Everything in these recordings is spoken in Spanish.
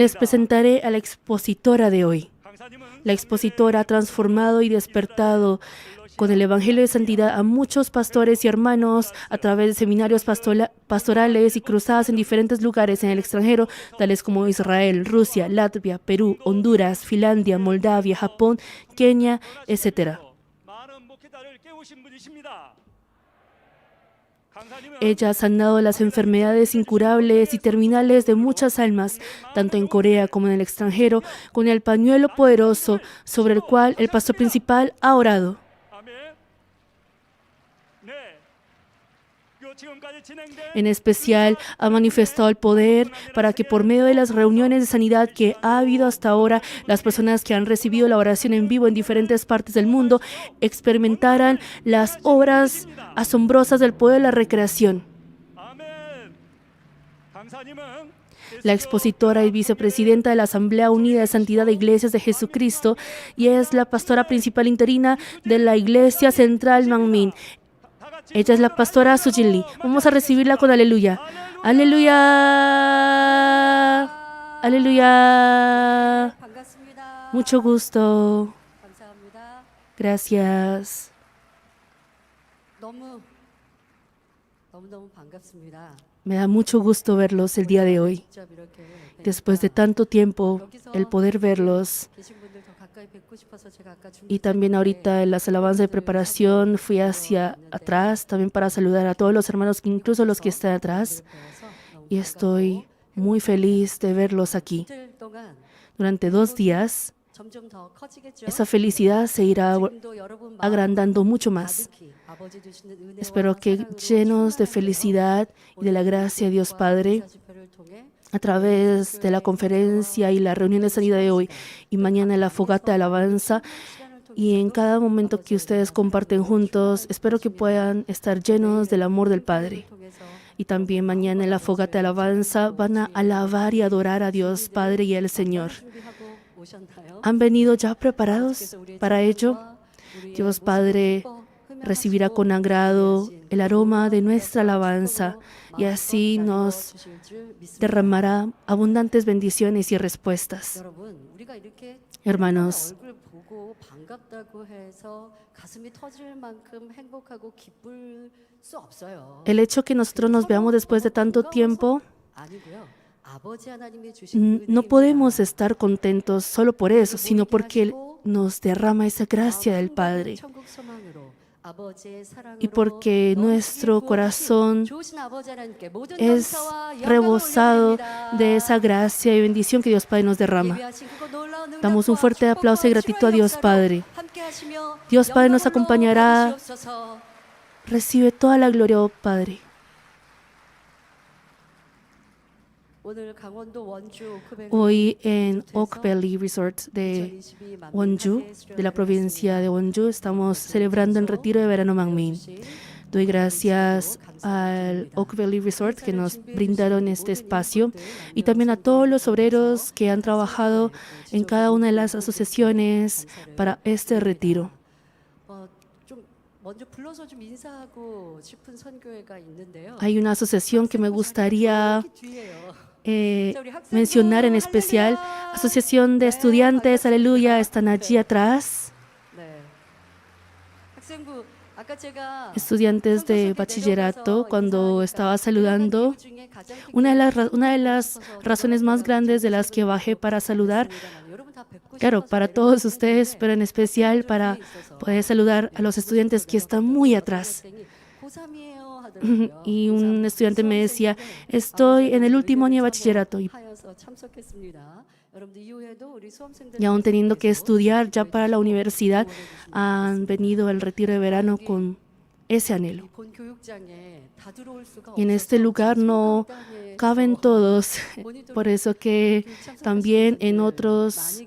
Les presentaré a la expositora de hoy. La expositora ha transformado y despertado con el Evangelio de Santidad a muchos pastores y hermanos a través de seminarios pastorales y cruzadas en diferentes lugares en el extranjero, tales como Israel, Rusia, Latvia, Perú, Honduras, Finlandia, Moldavia, Japón, Kenia, etc. Ella ha sanado las enfermedades incurables y terminales de muchas almas, tanto en Corea como en el extranjero, con el pañuelo poderoso sobre el cual el pastor principal ha orado. En especial, ha manifestado el poder para que por medio de las reuniones de sanidad que ha habido hasta ahora, las personas que han recibido la oración en vivo en diferentes partes del mundo experimentaran las obras asombrosas del poder de la recreación. La expositora y vicepresidenta de la Asamblea Unida de Santidad de Iglesias de Jesucristo y es la pastora principal interina de la Iglesia Central Manmin. Ella es la pastora Sujin Lee. Vamos a recibirla con aleluya. ¡Aleluya! ¡Aleluya! Mucho gusto. Gracias. Me da mucho gusto verlos el día de hoy. Después de tanto tiempo, el poder verlos. Y también ahorita en las alabanzas de preparación fui hacia atrás, también para saludar a todos los hermanos, incluso los que están atrás. Y estoy muy feliz de verlos aquí. Durante 2 días, esa felicidad se irá agrandando mucho más. Espero que llenos de felicidad y de la gracia de Dios Padre, a través de la conferencia y la reunión de sanidad de hoy y mañana la fogata de alabanza, y en cada momento que ustedes comparten juntos, espero que puedan estar llenos del amor del Padre. Y también mañana en la fogata de alabanza van a alabar y adorar a Dios Padre y al Señor. ¿Han venido ya preparados para ello? Dios Padre recibirá con agrado el aroma de nuestra alabanza y así nos derramará abundantes bendiciones y respuestas. Hermanos, el hecho que nosotros nos veamos después de tanto tiempo, no podemos estar contentos solo por eso, sino porque nos derrama esa gracia del Padre. Y porque nuestro corazón es rebosado de esa gracia y bendición que Dios Padre nos derrama. Damos un fuerte aplauso y gratitud a Dios Padre. Dios Padre nos acompañará. Recibe toda la gloria, oh Padre. Hoy en Oak Valley Resort de Wonju, de la provincia de Wonju, estamos celebrando el retiro de verano Manmin. Doy gracias al Oak Valley Resort que nos brindaron este espacio y también a todos los obreros que han trabajado en cada una de las asociaciones para este retiro. Hay una asociación que me gustaría mencionar en especial, Asociación de Estudiantes, aleluya, están allí atrás. Estudiantes de bachillerato, cuando estaba saludando, una de las razones más grandes de las que bajé para saludar, claro, para todos ustedes, pero en especial para poder saludar a los estudiantes que están muy atrás. Y un estudiante me decía, estoy en el último año de bachillerato y aún teniendo que estudiar ya para la universidad, han venido al retiro de verano con ese anhelo. Y en este lugar no caben todos, por eso que también en otras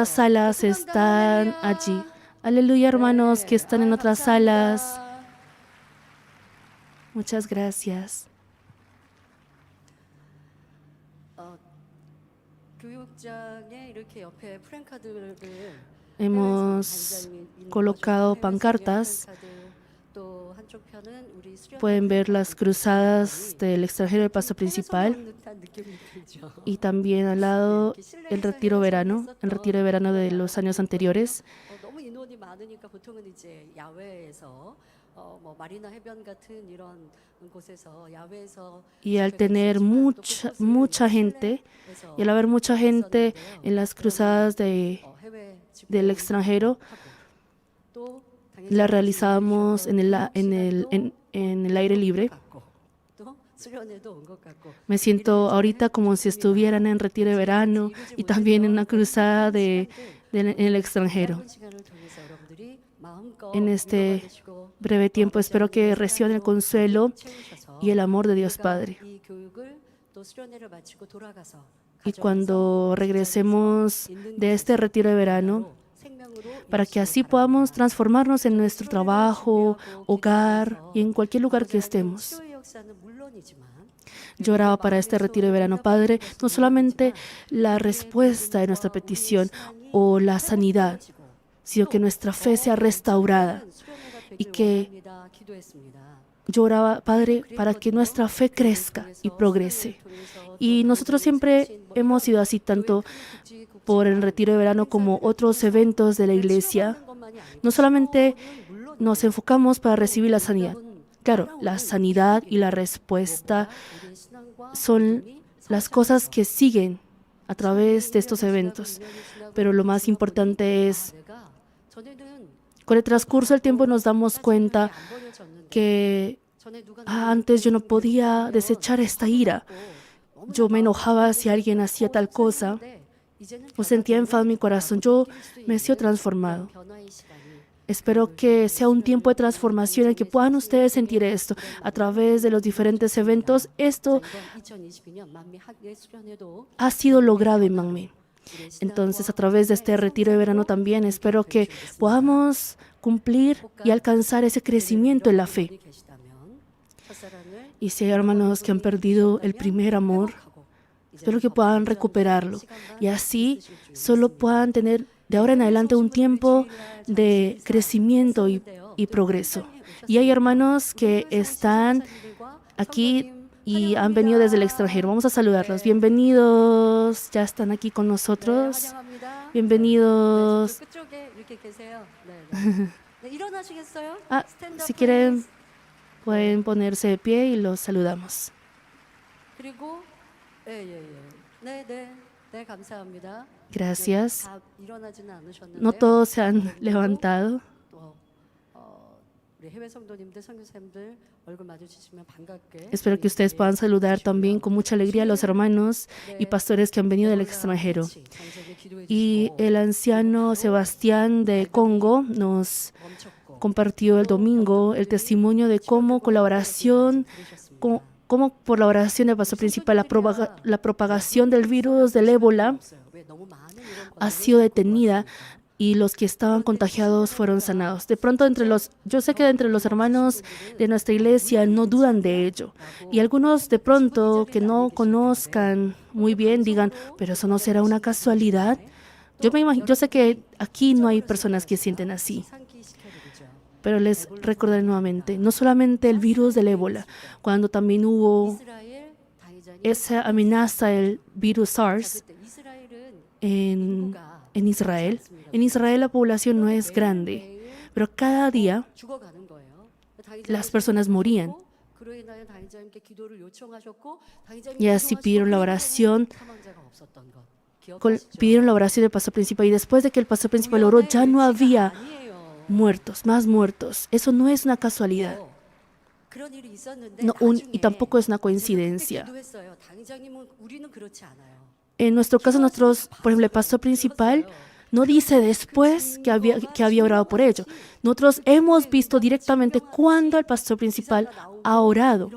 salas están allí. Aleluya, hermanos que están en otras salas. Muchas gracias. Hemos colocado pancartas Pueden ver las cruzadas del extranjero del pastor principal y también al lado el retiro de verano de los años anteriores. Y al tener mucha gente, y al haber mucha gente en las cruzadas del extranjero, la realizábamos en el aire libre. Me siento ahorita como si estuvieran en retiro de verano y también en una cruzada en el extranjero. En este breve tiempo espero que reciban el consuelo y el amor de Dios Padre. Y cuando regresemos de este retiro de verano, para que así podamos transformarnos en nuestro trabajo, hogar y en cualquier lugar que estemos. Yo oraba para este retiro de verano, Padre, no solamente la respuesta de nuestra petición o la sanidad, sino que nuestra fe sea restaurada y que yo oraba, Padre, para que nuestra fe crezca y progrese. Y nosotros siempre hemos sido así, tanto por el retiro de verano como otros eventos de la iglesia. No solamente nos enfocamos para recibir la sanidad. Claro, la sanidad y la respuesta son las cosas que siguen a través de estos eventos. Pero lo más importante es, con el transcurso del tiempo nos damos cuenta que antes yo no podía desechar esta ira. Yo me enojaba si alguien hacía tal cosa o sentía enfado en mi corazón. Yo me he sido transformado. Espero que sea un tiempo de transformación en que puedan ustedes sentir esto a través de los diferentes eventos. Esto ha sido logrado en Manmin. Entonces, a través de este retiro de verano también espero que podamos cumplir y alcanzar ese crecimiento en la fe. Y si hay hermanos que han perdido el primer amor, espero que puedan recuperarlo y así solo puedan tener de ahora en adelante un tiempo de crecimiento y progreso. Y hay hermanos que están aquí y han venido desde el extranjero. Vamos a saludarlos. Bienvenidos, ya están aquí con nosotros. Bienvenidos. Si quieren, pueden ponerse de pie y los saludamos. Gracias. No todos se han levantado. Espero que ustedes puedan saludar también con mucha alegría a los hermanos y pastores que han venido del extranjero. Y el anciano Sebastián de Congo nos compartió el domingo el testimonio de cómo por la oración del pastor principal la propagación del virus del ébola ha sido detenida y los que estaban contagiados fueron sanados. De pronto, yo sé que entre los hermanos de nuestra iglesia no dudan de ello. Y algunos de pronto que no conozcan muy bien digan, pero eso no será una casualidad. Yo sé que aquí no hay personas que sienten así. Pero les recordaré nuevamente, no solamente el virus del ébola, cuando también hubo esa amenaza del virus SARS en Israel. En Israel la población no es grande, pero cada día las personas morían. Y así pidieron la oración del pastor principal. Y después de que el pastor principal oró, ya no había más muertos. Eso no es una casualidad. Y tampoco es una coincidencia. En nuestro caso, por ejemplo, el pastor principal no dice después que había orado por ello. Nosotros hemos visto directamente cuando el pastor principal ha orado.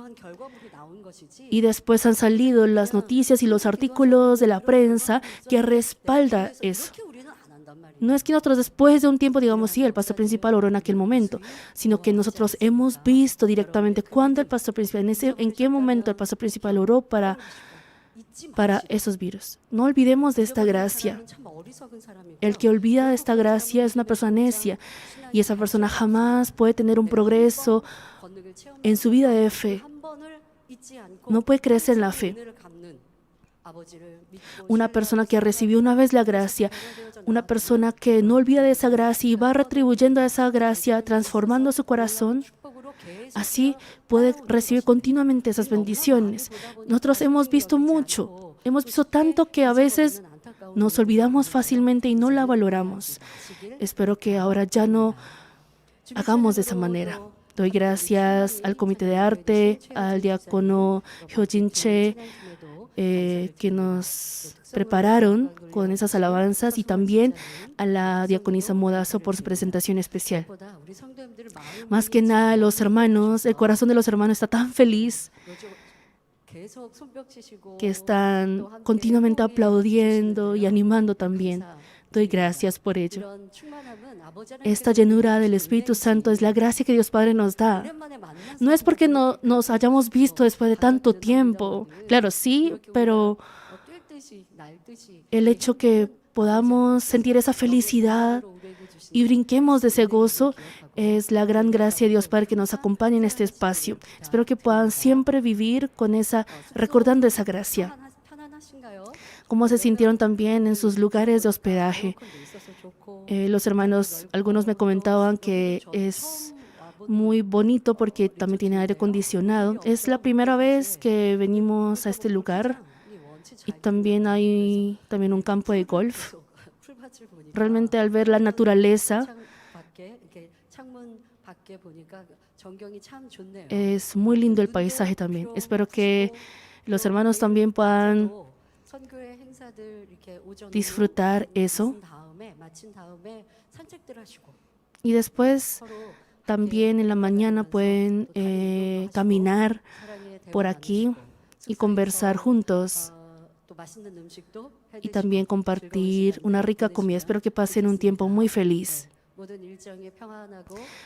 Y después han salido las noticias y los artículos de la prensa que respaldan eso. No es que nosotros después de un tiempo digamos, sí, el pastor principal oró en aquel momento, sino que nosotros hemos visto directamente cuándo el pastor principal, en qué momento el pastor principal oró para esos virus. No olvidemos de esta gracia. El que olvida de esta gracia es una persona necia y esa persona jamás puede tener un progreso en su vida de fe no puede crecer en la fe. Una persona que recibió una vez la gracia, una persona que no olvida de esa gracia y va retribuyendo a esa gracia, transformando su corazón, así puede recibir continuamente esas bendiciones. Nosotros hemos visto mucho, hemos visto tanto que a veces nos olvidamos fácilmente y no la valoramos. Espero que ahora ya no hagamos de esa manera. Doy gracias al Comité de Arte, al diácono Hyojin Che, que nos prepararon con esas alabanzas, y también a la diaconisa Modazo por su presentación especial. Más que nada, los hermanos, el corazón de los hermanos está tan feliz que están continuamente aplaudiendo y animando también. Doy gracias por ello. Esta llenura del Espíritu Santo es la gracia que Dios Padre nos da. No es porque no nos hayamos visto después de tanto tiempo. Claro, sí, pero el hecho que podamos sentir esa felicidad y brinquemos de ese gozo es la gran gracia de Dios Padre que nos acompaña en este espacio. Espero que puedan siempre vivir con recordando esa gracia. ¿Cómo se sintieron también en sus lugares de hospedaje? Los hermanos, algunos me comentaban que es muy bonito porque también tiene aire acondicionado. Es la primera vez que venimos a este lugar, y también hay un campo de golf. Realmente, al ver la naturaleza, es muy lindo el paisaje también. Espero que los hermanos también puedan disfrutar eso. Y después, también en la mañana pueden caminar por aquí y conversar juntos, y también compartir una rica comida. Espero que pasen un tiempo muy feliz.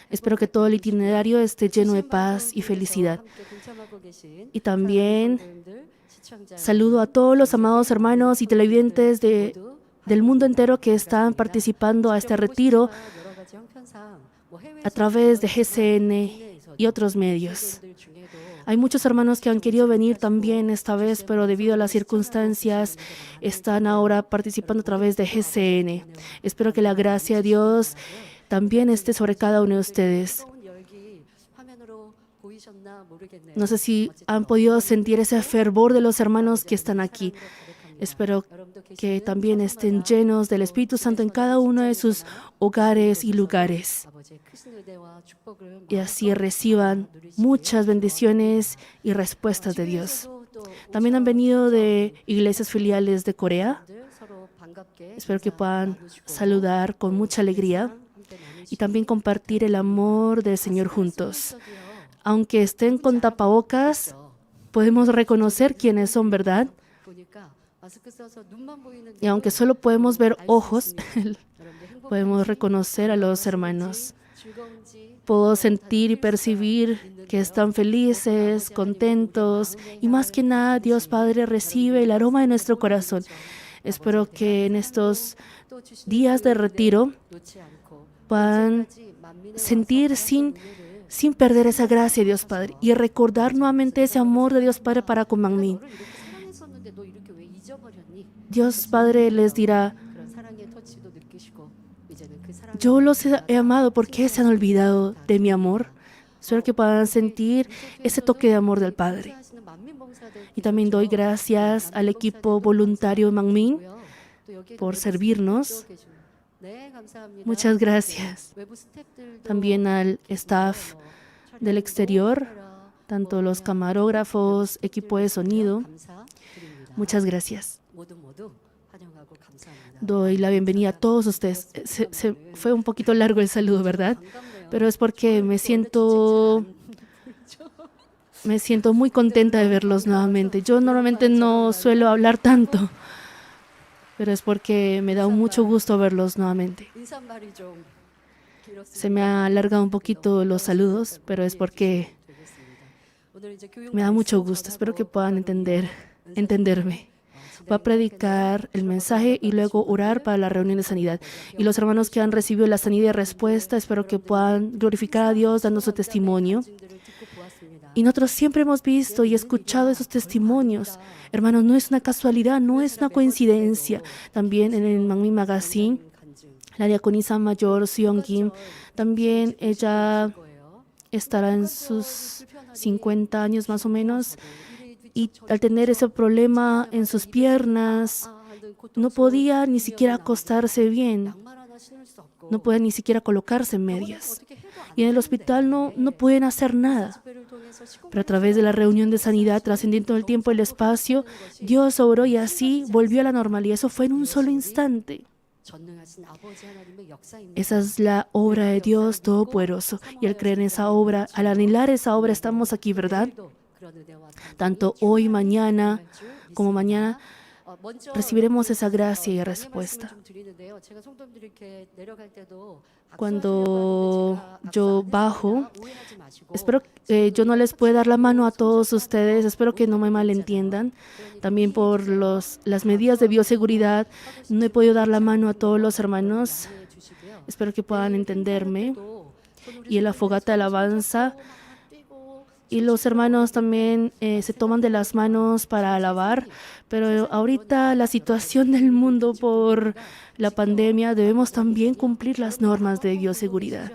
Espero que todo el itinerario esté lleno de paz y felicidad. Y también saludo a todos los amados hermanos y televidentes del mundo entero que están participando a este retiro a través de GCN y otros medios. Hay muchos hermanos que han querido venir también esta vez, pero debido a las circunstancias están ahora participando a través de GCN. Espero que la gracia de Dios también esté sobre cada uno de ustedes. No sé si han podido sentir ese fervor de los hermanos que están aquí. Espero que también estén llenos del Espíritu Santo en cada uno de sus hogares y lugares, y así reciban muchas bendiciones y respuestas de Dios. También han venido de iglesias filiales de Corea. Espero que puedan saludar con mucha alegría y también compartir el amor del Señor juntos. Aunque estén con tapabocas, podemos reconocer quiénes son, ¿verdad? Y aunque solo podemos ver ojos, podemos reconocer a los hermanos. Puedo sentir y percibir que están felices, contentos, y más que nada, Dios Padre recibe el aroma de nuestro corazón. Espero que en estos días de retiro puedan sentir sin perder esa gracia de Dios Padre y recordar nuevamente ese amor de Dios Padre para con Manmin. Dios Padre les dirá: yo los he amado, ¿por qué se han olvidado de mi amor? Espero que puedan sentir ese toque de amor del Padre. Y también doy gracias al equipo voluntario de Manmin por servirnos. Muchas gracias. También al staff del exterior, tanto los camarógrafos, equipo de sonido. Muchas gracias. Doy la bienvenida a todos ustedes. Fue un poquito largo el saludo, ¿verdad? Pero es porque me siento muy contenta de verlos nuevamente. Yo normalmente no suelo hablar tanto, pero es porque me da mucho gusto verlos nuevamente. Se me ha alargado un poquito los saludos, pero es porque me da mucho gusto. Espero que puedan entenderme. Voy a predicar el mensaje y luego orar para la reunión de sanidad. Y los hermanos que han recibido la sanidad y respuesta, espero que puedan glorificar a Dios dando su testimonio. Y nosotros siempre hemos visto y escuchado esos testimonios. Hermanos, no es una casualidad, no es una coincidencia. También en el Manmin Magazine, la diaconisa mayor Seon Kim, también ella estará en sus 50 años más o menos. Y al tener ese problema en sus piernas, no podía ni siquiera acostarse bien. No pueden ni siquiera colocarse medias. Y en el hospital no pueden hacer nada. Pero a través de la reunión de sanidad trascendiendo el tiempo y el espacio, Dios obró y así volvió a la normalidad. Eso fue en un solo instante. Esa es la obra de Dios Todopoderoso. Y al creer en esa obra, al anhelar esa obra, estamos aquí, ¿verdad? Tanto hoy, mañana, como mañana, recibiremos esa gracia y respuesta. Cuando yo bajo, espero que yo no les pueda dar la mano a todos ustedes, espero que no me malentiendan. También por las medidas de bioseguridad, no he podido dar la mano a todos los hermanos. Espero que puedan entenderme. Y en la fogata de alabanza, y los hermanos también se toman de las manos para alabar, pero ahorita la situación del mundo por la pandemia, debemos también cumplir las normas de bioseguridad.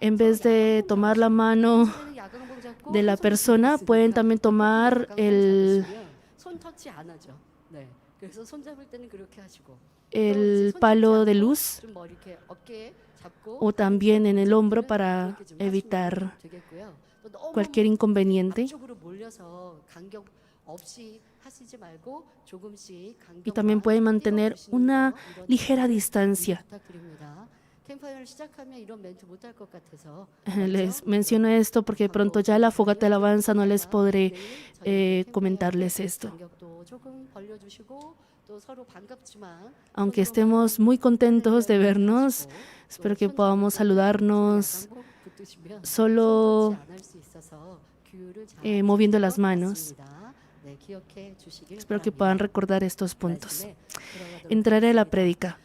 En vez de tomar la mano de la persona, pueden también tomar el palo de luz o también en el hombro para evitar cualquier inconveniente. Y también pueden mantener una ligera distancia. Les menciono esto porque pronto ya la fogata de alabanza no les podré comentarles esto. Aunque estemos muy contentos de vernos, espero que podamos saludarnos solo moviendo las manos. Espero que puedan recordar estos puntos. Entraré a la prédica.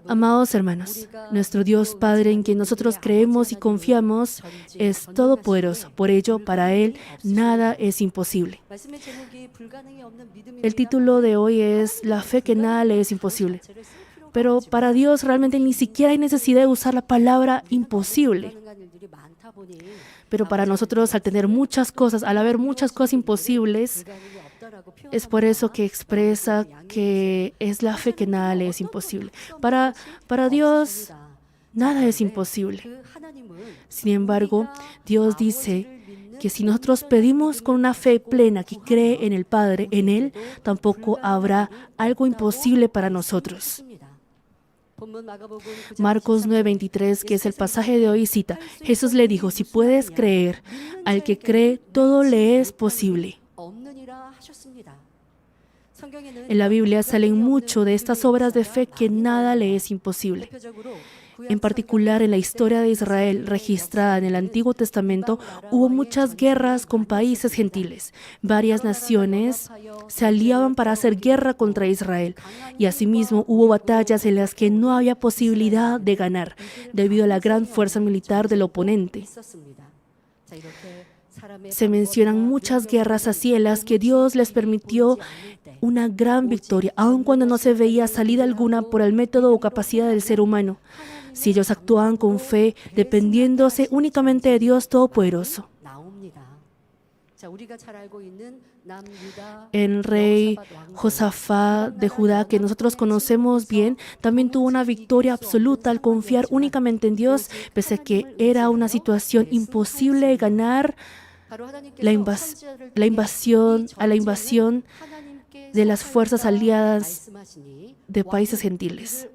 Amados hermanos, nuestro Dios Padre en quien nosotros creemos y confiamos es todopoderoso. Por ello, para Él nada es imposible. El título de hoy es La fe que nada le es imposible. Pero para Dios realmente ni siquiera hay necesidad de usar la palabra imposible. Pero para nosotros, al tener muchas cosas, al haber muchas cosas imposibles, es por eso que expresa que es la fe que nada le es imposible. Para Dios, nada es imposible. Sin embargo, Dios dice que si nosotros pedimos con una fe plena que cree en el Padre, en Él, tampoco habrá algo imposible para nosotros. Marcos 9:23, que es el pasaje de hoy, cita: Jesús le dijo, si puedes creer, al que cree, todo le es posible. En la Biblia salen mucho de estas obras de fe que nada le es imposible. En particular, en la historia de Israel registrada en el Antiguo Testamento, hubo muchas guerras con países gentiles. Varias naciones se aliaban para hacer guerra contra Israel. Y asimismo hubo batallas en las que no había posibilidad de ganar, debido a la gran fuerza militar del oponente. Se mencionan muchas guerras así en las que Dios les permitió una gran victoria, aun cuando no se veía salida alguna por el método o capacidad del ser humano. Si ellos actuaban con fe, dependiéndose únicamente de Dios Todopoderoso. El rey Josafat de Judá, que nosotros conocemos bien, también tuvo una victoria absoluta al confiar únicamente en Dios, pese a que era una situación imposible de ganar la invasión de las fuerzas aliadas de países gentiles.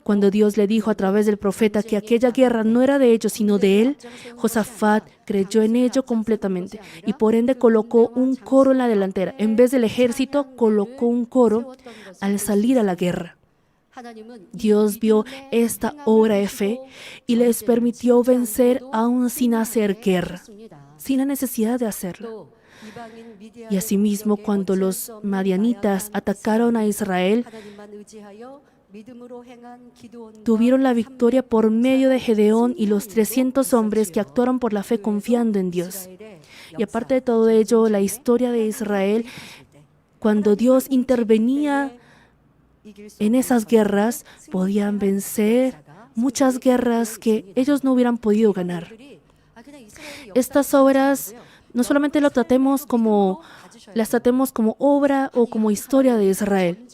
Cuando Dios le dijo a través del profeta que aquella guerra no era de ellos, sino de él, Josafat creyó en ello completamente y por ende colocó un coro en la delantera. En vez del ejército, colocó un coro al salir a la guerra. Dios vio esta obra de fe y les permitió vencer aún sin hacer guerra, sin la necesidad de hacerlo. Y asimismo, cuando los madianitas atacaron a Israel, tuvieron la victoria por medio de Gedeón y los 300 hombres que actuaron por la fe confiando en Dios. Y aparte de todo ello, la historia de Israel, cuando Dios intervenía en esas guerras, podían vencer muchas guerras que ellos no hubieran podido ganar. Estas obras no solamente las tratemos como obra o como historia de Israel.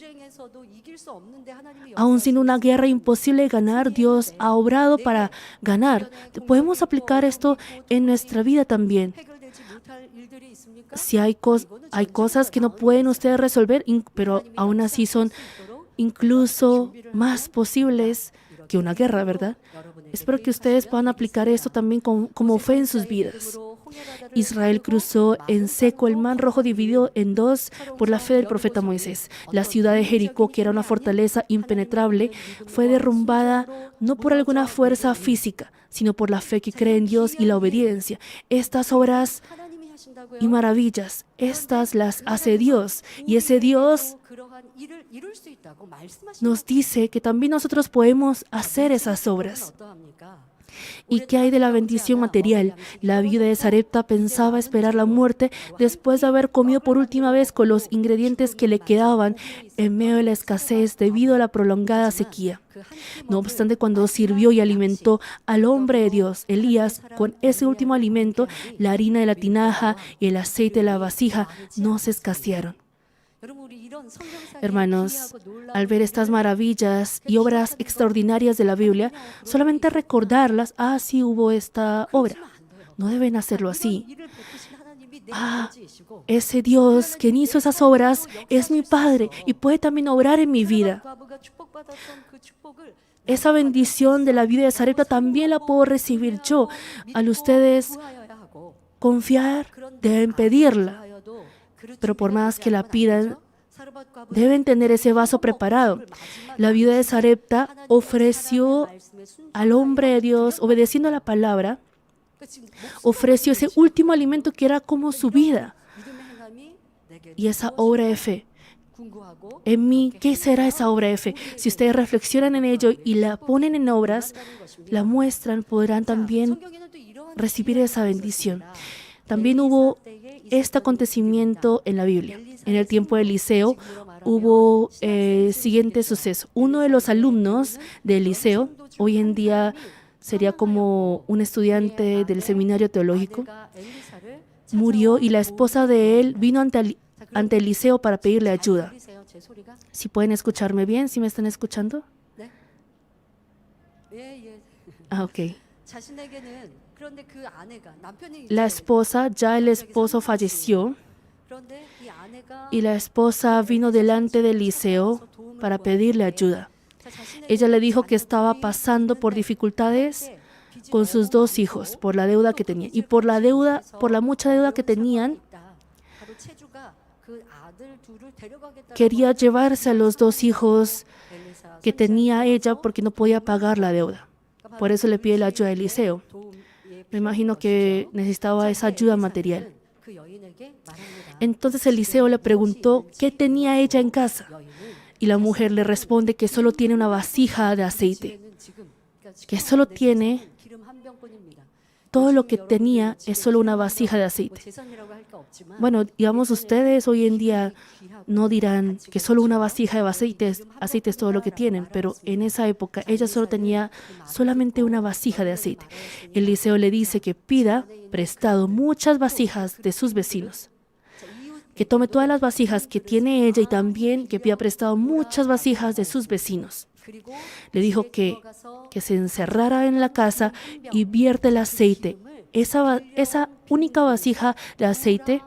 Aún sin una guerra imposible de ganar, Dios ha obrado para ganar. Podemos aplicar esto en nuestra vida también. Si hay cosas que no pueden ustedes resolver, pero aún así son incluso más posibles que una guerra, ¿verdad? Espero que ustedes puedan aplicar esto también como fe en sus vidas. Israel cruzó en seco el Mar Rojo dividido en dos por la fe del profeta Moisés. La ciudad de Jericó, que era una fortaleza impenetrable, fue derrumbada no por alguna fuerza física, sino por la fe que cree en Dios y la obediencia. Estas obras y maravillas, estas las hace Dios. Y ese Dios nos dice que también nosotros podemos hacer esas obras. ¿Y qué hay de la bendición material? La viuda de Sarepta pensaba esperar la muerte después de haber comido por última vez con los ingredientes que le quedaban en medio de la escasez debido a la prolongada sequía. No obstante, cuando sirvió y alimentó al hombre de Dios, Elías, con ese último alimento, la harina de la tinaja y el aceite de la vasija no se escasearon. Hermanos, al ver estas maravillas y obras extraordinarias de la Biblia, solamente recordarlas, sí hubo esta obra. No deben hacerlo así. Ese Dios quien hizo esas obras es mi Padre y puede también obrar en mi vida. Esa bendición de la vida de Sarepta también la puedo recibir yo. Al ustedes confiar, deben pedirla. Pero por más que la pidan, deben tener ese vaso preparado. La viuda de Sarepta ofreció al hombre de Dios, obedeciendo a la palabra, ofreció ese último alimento que era como su vida. Y esa obra de fe. En mí, ¿qué será esa obra de fe? Si ustedes reflexionan en ello y la ponen en obras, la muestran, podrán también recibir esa bendición. También hubo este acontecimiento en la Biblia. En el tiempo de Eliseo hubo siguiente suceso. Uno de los alumnos de Eliseo, hoy en día sería como un estudiante del seminario teológico, murió y la esposa de él vino ante Eliseo para pedirle ayuda. Si pueden escucharme bien, ¿sí me están escuchando? Ok. La esposa, ya el esposo falleció y la esposa vino delante de Eliseo para pedirle ayuda. Ella le dijo que estaba pasando por dificultades con sus dos hijos, por la deuda que tenía. Y por la mucha deuda que tenían, quería llevarse a los dos hijos que tenía ella porque no podía pagar la deuda. Por eso le pide la ayuda a Eliseo. Me imagino que necesitaba esa ayuda material. Entonces Eliseo le preguntó qué tenía ella en casa. Y la mujer le responde que solo tiene una vasija de aceite. Que solo tiene, todo lo que tenía es solo una vasija de aceite. Bueno, digamos, ustedes hoy en día no dirán que solo una vasija de aceite es todo lo que tienen, pero en esa época ella solo tenía solamente una vasija de aceite. Eliseo le dice que pida prestado muchas vasijas de sus vecinos, que tome todas las vasijas que tiene ella y también que pida prestado muchas vasijas de sus vecinos. Le dijo que se encerrara en la casa y vierte el aceite, esa única vasija de aceite,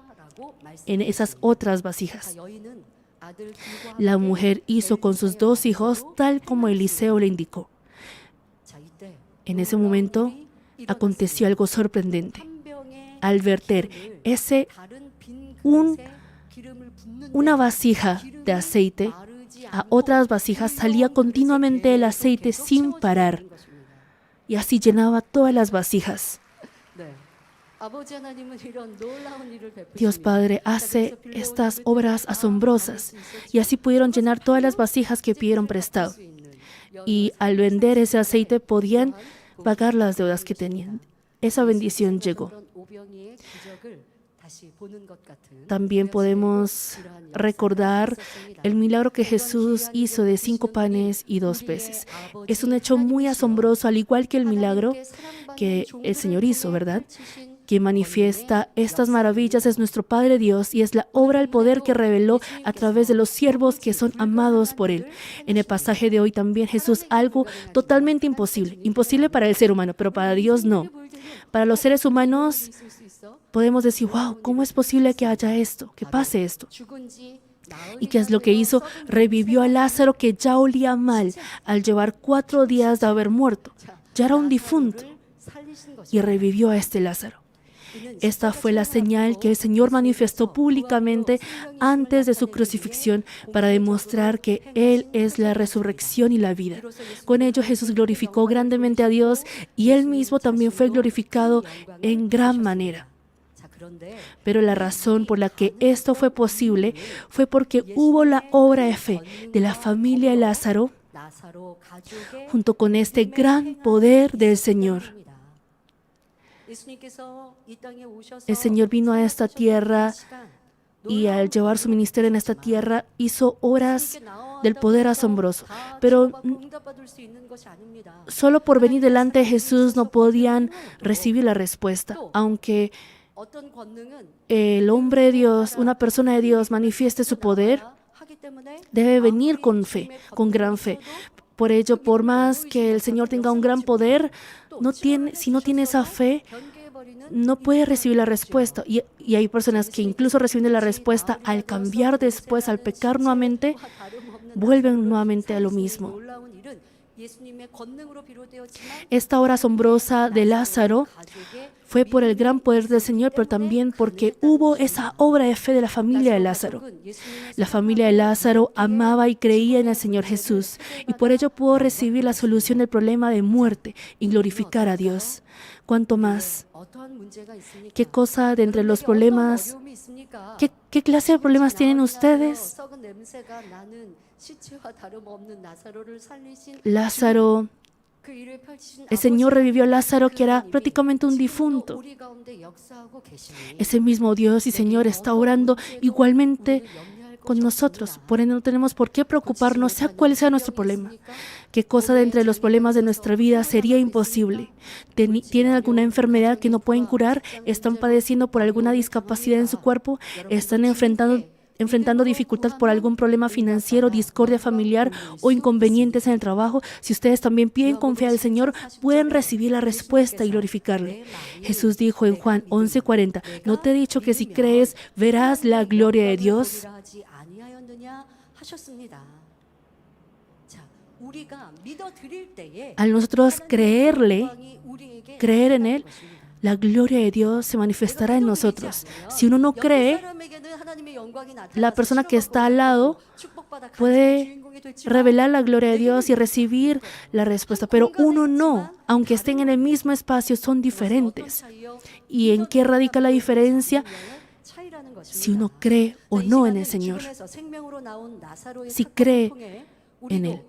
en esas otras vasijas. La mujer hizo con sus dos hijos tal como Eliseo le indicó. En ese momento aconteció algo sorprendente. Al verter una vasija de aceite a otras vasijas, salía continuamente el aceite sin parar. Y así llenaba todas las vasijas. Dios Padre hace estas obras asombrosas y así pudieron llenar todas las vasijas que pidieron prestado. y al vender ese aceite podían pagar las deudas que tenían. Esa bendición llegó. También podemos recordar el milagro que Jesús hizo de 5 panes y 2 peces. Es un hecho muy asombroso, al igual que el milagro que el Señor hizo, ¿verdad? Quien manifiesta estas maravillas es nuestro Padre Dios y es la obra del poder que reveló a través de los siervos que son amados por Él. En el pasaje de hoy también Jesús algo totalmente imposible para el ser humano, pero para Dios no. Para los seres humanos podemos decir, wow, ¿cómo es posible que haya esto, que pase esto? ¿Y qué es lo que hizo? Revivió a Lázaro, que ya olía mal al llevar 4 días de haber muerto. Ya era un difunto y revivió a este Lázaro. Esta fue la señal que el Señor manifestó públicamente antes de su crucifixión para demostrar que Él es la resurrección y la vida. Con ello Jesús glorificó grandemente a Dios y Él mismo también fue glorificado en gran manera. Pero la razón por la que esto fue posible fue porque hubo la obra de fe de la familia de Lázaro junto con este gran poder del Señor. El Señor vino a esta tierra y al llevar su ministerio en esta tierra hizo obras del poder asombroso. Pero solo por venir delante de Jesús no podían recibir la respuesta, aunque el hombre de Dios, una persona de Dios, manifieste su poder, debe venir con fe, con gran fe. Por ello, por más que el Señor tenga un gran poder, si no tiene esa fe, no puede recibir la respuesta. Y hay personas que incluso reciben la respuesta, al cambiar después, al pecar nuevamente, vuelven nuevamente a lo mismo. Esta obra asombrosa de Lázaro fue por el gran poder del Señor, pero también porque hubo esa obra de fe de la familia de Lázaro. La familia de Lázaro amaba y creía en el Señor Jesús y por ello pudo recibir la solución del problema de muerte y glorificar a Dios. ¿Cuánto más? ¿Qué cosa de entre los problemas? ¿Qué clase de problemas tienen ustedes? Lázaro, el Señor revivió a Lázaro, que era prácticamente un difunto. Ese mismo Dios y Señor está orando igualmente con nosotros. Por ende, no tenemos por qué preocuparnos, sea cuál sea nuestro problema. ¿Qué cosa de entre los problemas de nuestra vida sería imposible? ¿Tienen alguna enfermedad que no pueden curar? ¿Están padeciendo por alguna discapacidad en su cuerpo? ¿Están enfrentando dificultad por algún problema financiero, discordia familiar o inconvenientes en el trabajo? Si ustedes también piden con fe al Señor, pueden recibir la respuesta y glorificarle. Jesús dijo en Juan 11:40, ¿no te he dicho que si crees verás la gloria de Dios? Al nosotros creer en Él, la gloria de Dios se manifestará en nosotros. Si uno no cree, la persona que está al lado puede revelar la gloria de Dios y recibir la respuesta, pero uno no, aunque estén en el mismo espacio, son diferentes. ¿Y en qué radica la diferencia? Si uno cree o no en el Señor, si cree en Él.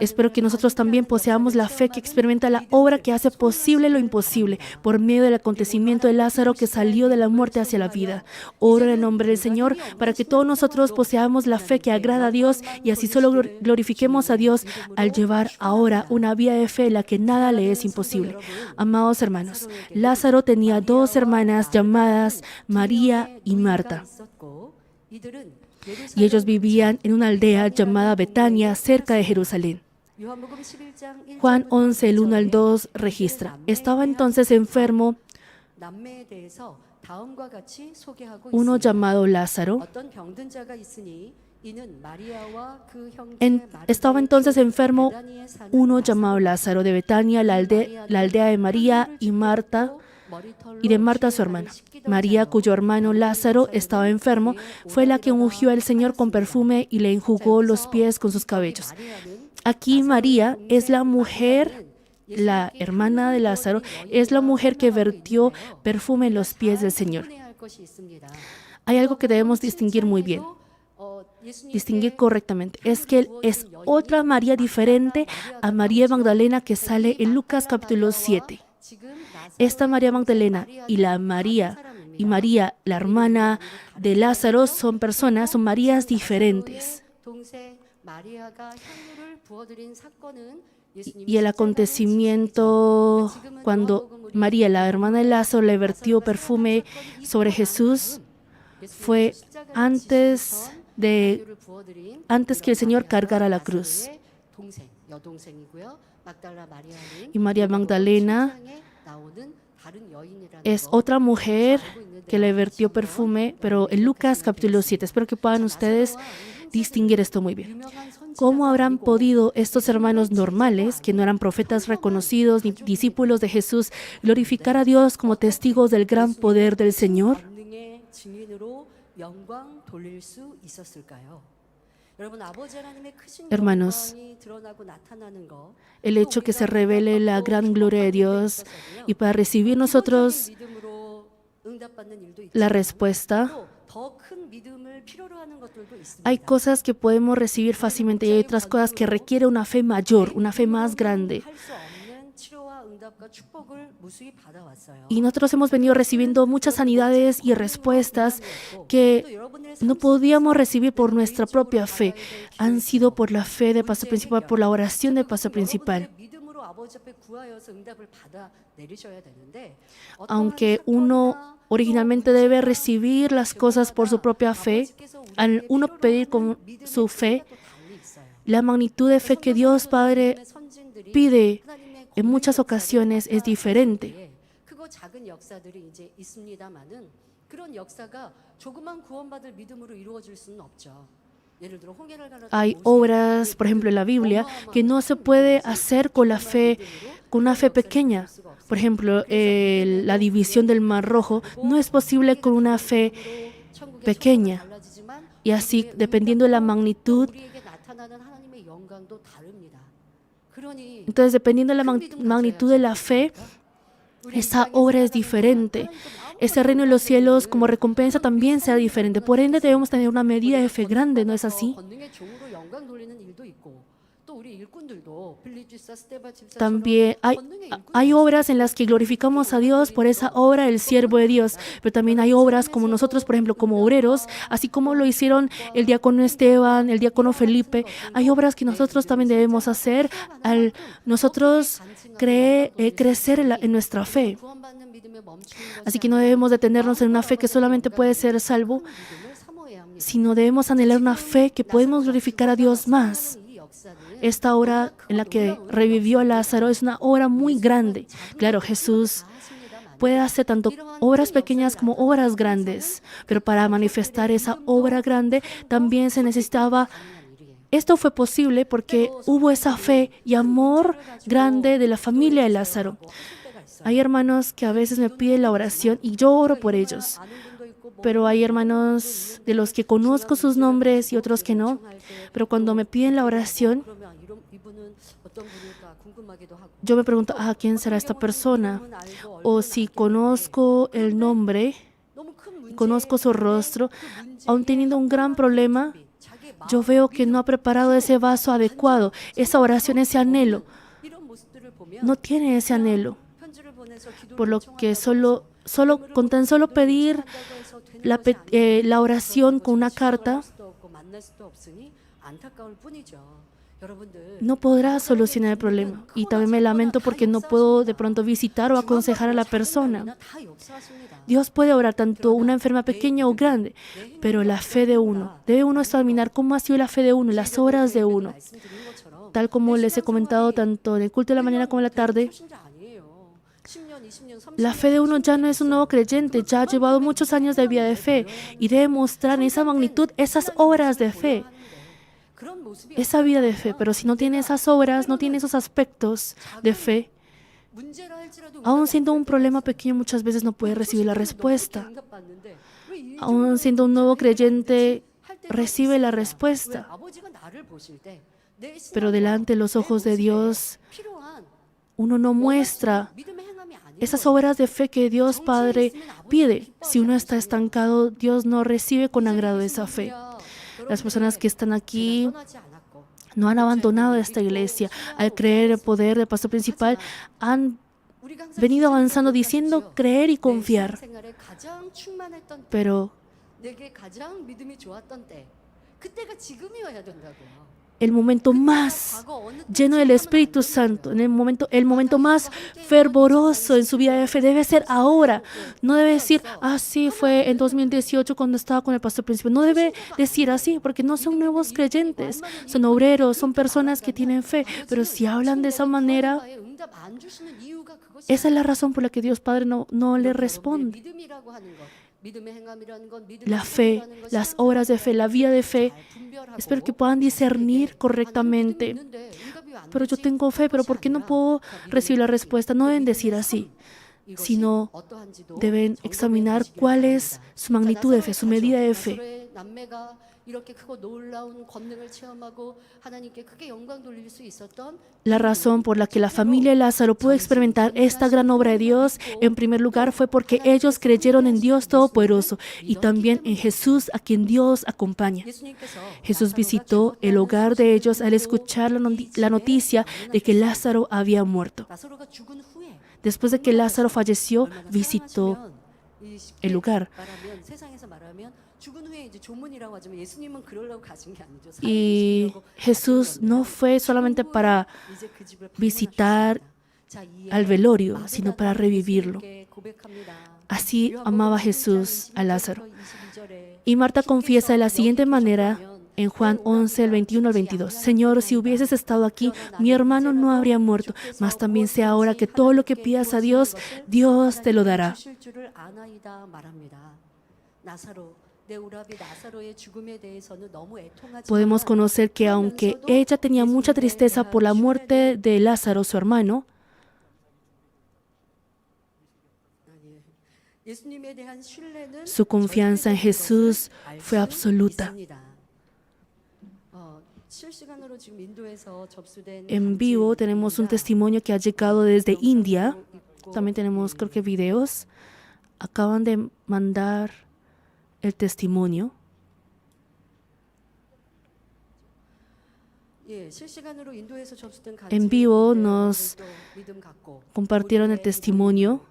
Espero que nosotros también poseamos la fe que experimenta la obra que hace posible lo imposible por medio del acontecimiento de Lázaro que salió de la muerte hacia la vida. Oro en el nombre del Señor para que todos nosotros poseamos la fe que agrada a Dios y así solo glorifiquemos a Dios al llevar ahora una vida de fe en la que nada le es imposible. Amados hermanos, Lázaro tenía 2 hermanas llamadas María y Marta. Y ellos vivían en una aldea llamada Betania, cerca de Jerusalén. Juan 11, el 1 al 2 registra. Estaba entonces enfermo uno llamado Lázaro. Estaba entonces enfermo uno llamado Lázaro de Betania, la aldea de María y de Marta su hermana. María, cuyo hermano Lázaro estaba enfermo, fue la que ungió al Señor con perfume y le enjugó los pies con sus cabellos. Aquí María es la mujer, la hermana de Lázaro, es la mujer que vertió perfume en los pies del Señor. Hay algo que debemos distinguir muy bien. distinguir correctamente. Es que es otra María diferente a María Magdalena que sale en Lucas capítulo 7. Esta María Magdalena y María, la hermana de Lázaro, son Marías diferentes. Y el acontecimiento cuando María, la hermana de Lázaro, le vertió perfume sobre Jesús fue antes que el Señor cargara la cruz. Y María Magdalena es otra mujer que le vertió perfume, pero en Lucas capítulo 7. Espero que puedan ustedes distinguir esto muy bien. ¿Cómo habrán podido estos hermanos normales, que no eran profetas reconocidos ni discípulos de Jesús, glorificar a Dios como testigos del gran poder del Señor? Hermanos, el hecho que se revele la gran gloria de Dios y para recibir nosotros la respuesta, hay cosas que podemos recibir fácilmente y hay otras cosas que requieren una fe mayor, una fe más grande. Y nosotros hemos venido recibiendo muchas sanidades y respuestas que no podíamos recibir por nuestra propia fe. Han sido por la fe de pastor principal, por la oración del pastor principal. Aunque uno originalmente debe recibir las cosas por su propia fe, al uno pedir con su fe, la magnitud de fe que Dios Padre pide en muchas ocasiones es diferente. Hay obras, por ejemplo, en la Biblia, que no se puede hacer con la fe, con una fe pequeña. Por ejemplo, la división del Mar Rojo no es posible con una fe pequeña. Y así, dependiendo de la magnitud, entonces, dependiendo de la magnitud de la fe, esa obra es diferente. Ese reino de los cielos como recompensa también será diferente. Por ende, debemos tener una medida de fe grande, ¿no es así? También hay obras en las que glorificamos a Dios por esa obra del siervo de Dios, pero también hay obras como nosotros, por ejemplo, como obreros, así como lo hicieron el diácono Esteban, el diácono Felipe. Hay obras que nosotros también debemos hacer al nosotros crecer en nuestra fe. Así que no debemos detenernos en una fe que solamente puede ser salvo, sino debemos anhelar una fe que podemos glorificar a Dios más. Esta obra en la que revivió a Lázaro es una obra muy grande. Claro, Jesús puede hacer tanto obras pequeñas como obras grandes, pero para manifestar esa obra grande también se necesitaba. Esto fue posible porque hubo esa fe y amor grande de la familia de Lázaro. Hay hermanos que a veces me piden la oración y yo oro por ellos. Pero hay hermanos de los que conozco sus nombres y otros que no. Pero cuando me piden la oración, yo me pregunto, ¿quién será esta persona? O si conozco el nombre, conozco su rostro, aún teniendo un gran problema, yo veo que no ha preparado ese vaso adecuado, esa oración, ese anhelo. No tiene ese anhelo. Por lo que con tan solo pedir la oración con una carta, no podrá solucionar el problema. Y también me lamento porque no puedo de pronto visitar o aconsejar a la persona. Dios puede obrar tanto una enferma pequeña o grande, pero la fe de uno, debe uno examinar cómo ha sido la fe de uno, las obras de uno. Tal como les he comentado tanto en el culto de la mañana como en la tarde, la fe de uno ya no es un nuevo creyente, ya ha llevado muchos años de vida de fe y debe mostrar en esa magnitud esas obras de fe, esa vida de fe. Pero si no tiene esas obras, no tiene esos aspectos de fe, aún siendo un problema pequeño, muchas veces no puede recibir la respuesta. Aún siendo un nuevo creyente, recibe la respuesta. Pero delante de los ojos de Dios, uno no muestra esas obras de fe que Dios Padre pide. Si uno está estancado, Dios no recibe con agrado esa fe. Las personas que están aquí no han abandonado esta iglesia. Al creer el poder del pastor principal, han venido avanzando diciendo creer y confiar. Pero el momento más lleno del Espíritu Santo, el momento más fervoroso en su vida de fe debe ser ahora. No debe decir, sí, fue en 2018 cuando estaba con el pastor principal. No debe decir así, porque no son nuevos creyentes, son obreros, son personas que tienen fe. Pero si hablan de esa manera, esa es la razón por la que Dios Padre no le responde. La fe, las obras de fe, la vida de fe, espero que puedan discernir correctamente. Pero yo tengo fe, pero ¿por qué no puedo recibir la respuesta? No deben decir así, sino deben examinar cuál es su magnitud de fe, su medida de fe. La razón por la que la familia de Lázaro pudo experimentar esta gran obra de Dios, en primer lugar, fue porque ellos creyeron en Dios Todopoderoso y también en Jesús, a quien Dios acompaña. Jesús visitó el hogar de ellos al escuchar la noticia de que Lázaro había muerto. Después de que Lázaro falleció, visitó el lugar. Y Jesús no fue solamente para visitar al velorio, sino para revivirlo. Así amaba Jesús a Lázaro. Y Marta confiesa de la siguiente manera en Juan 11, el 21 al 22. Señor, si hubieses estado aquí, mi hermano no habría muerto, mas también sé ahora que todo lo que pidas a Dios, Dios te lo dará. Podemos conocer que aunque ella tenía mucha tristeza por la muerte de Lázaro, su hermano, su confianza en Jesús fue absoluta. En vivo tenemos un testimonio que ha llegado desde India. También tenemos, creo que, videos. Acaban de mandar el testimonio. En vivo nos compartieron el testimonio.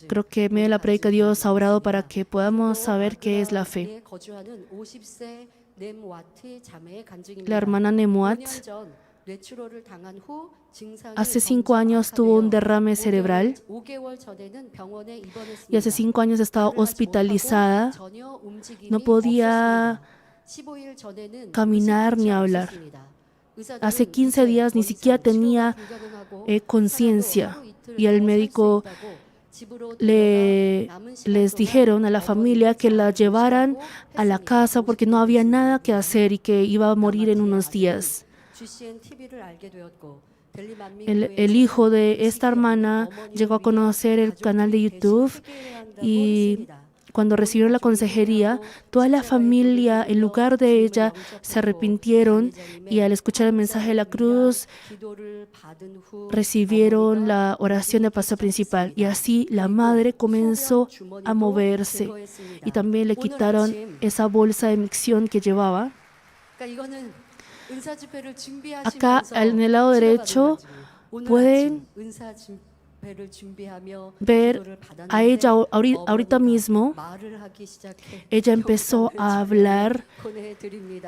Creo que en medio de la prédica Dios ha orado para que podamos saber qué es la fe. La hermana Nemuat hace 5 años tuvo un derrame cerebral y hace 5 años estaba hospitalizada. No podía caminar ni hablar. Hace 15 días ni siquiera tenía conciencia y el médico les dijeron a la familia que la llevaran a la casa porque no había nada que hacer y que iba a morir en unos días. El hijo de esta hermana llegó a conocer el canal de YouTube y cuando recibieron la consejería, toda la familia, en lugar de ella, se arrepintieron y al escuchar el mensaje de la cruz, recibieron la oración del pastor principal. Y así la madre comenzó a moverse y también le quitaron esa bolsa de micción que llevaba. Acá, en el lado derecho, pueden ver a ella ahorita mismo. Ella empezó a hablar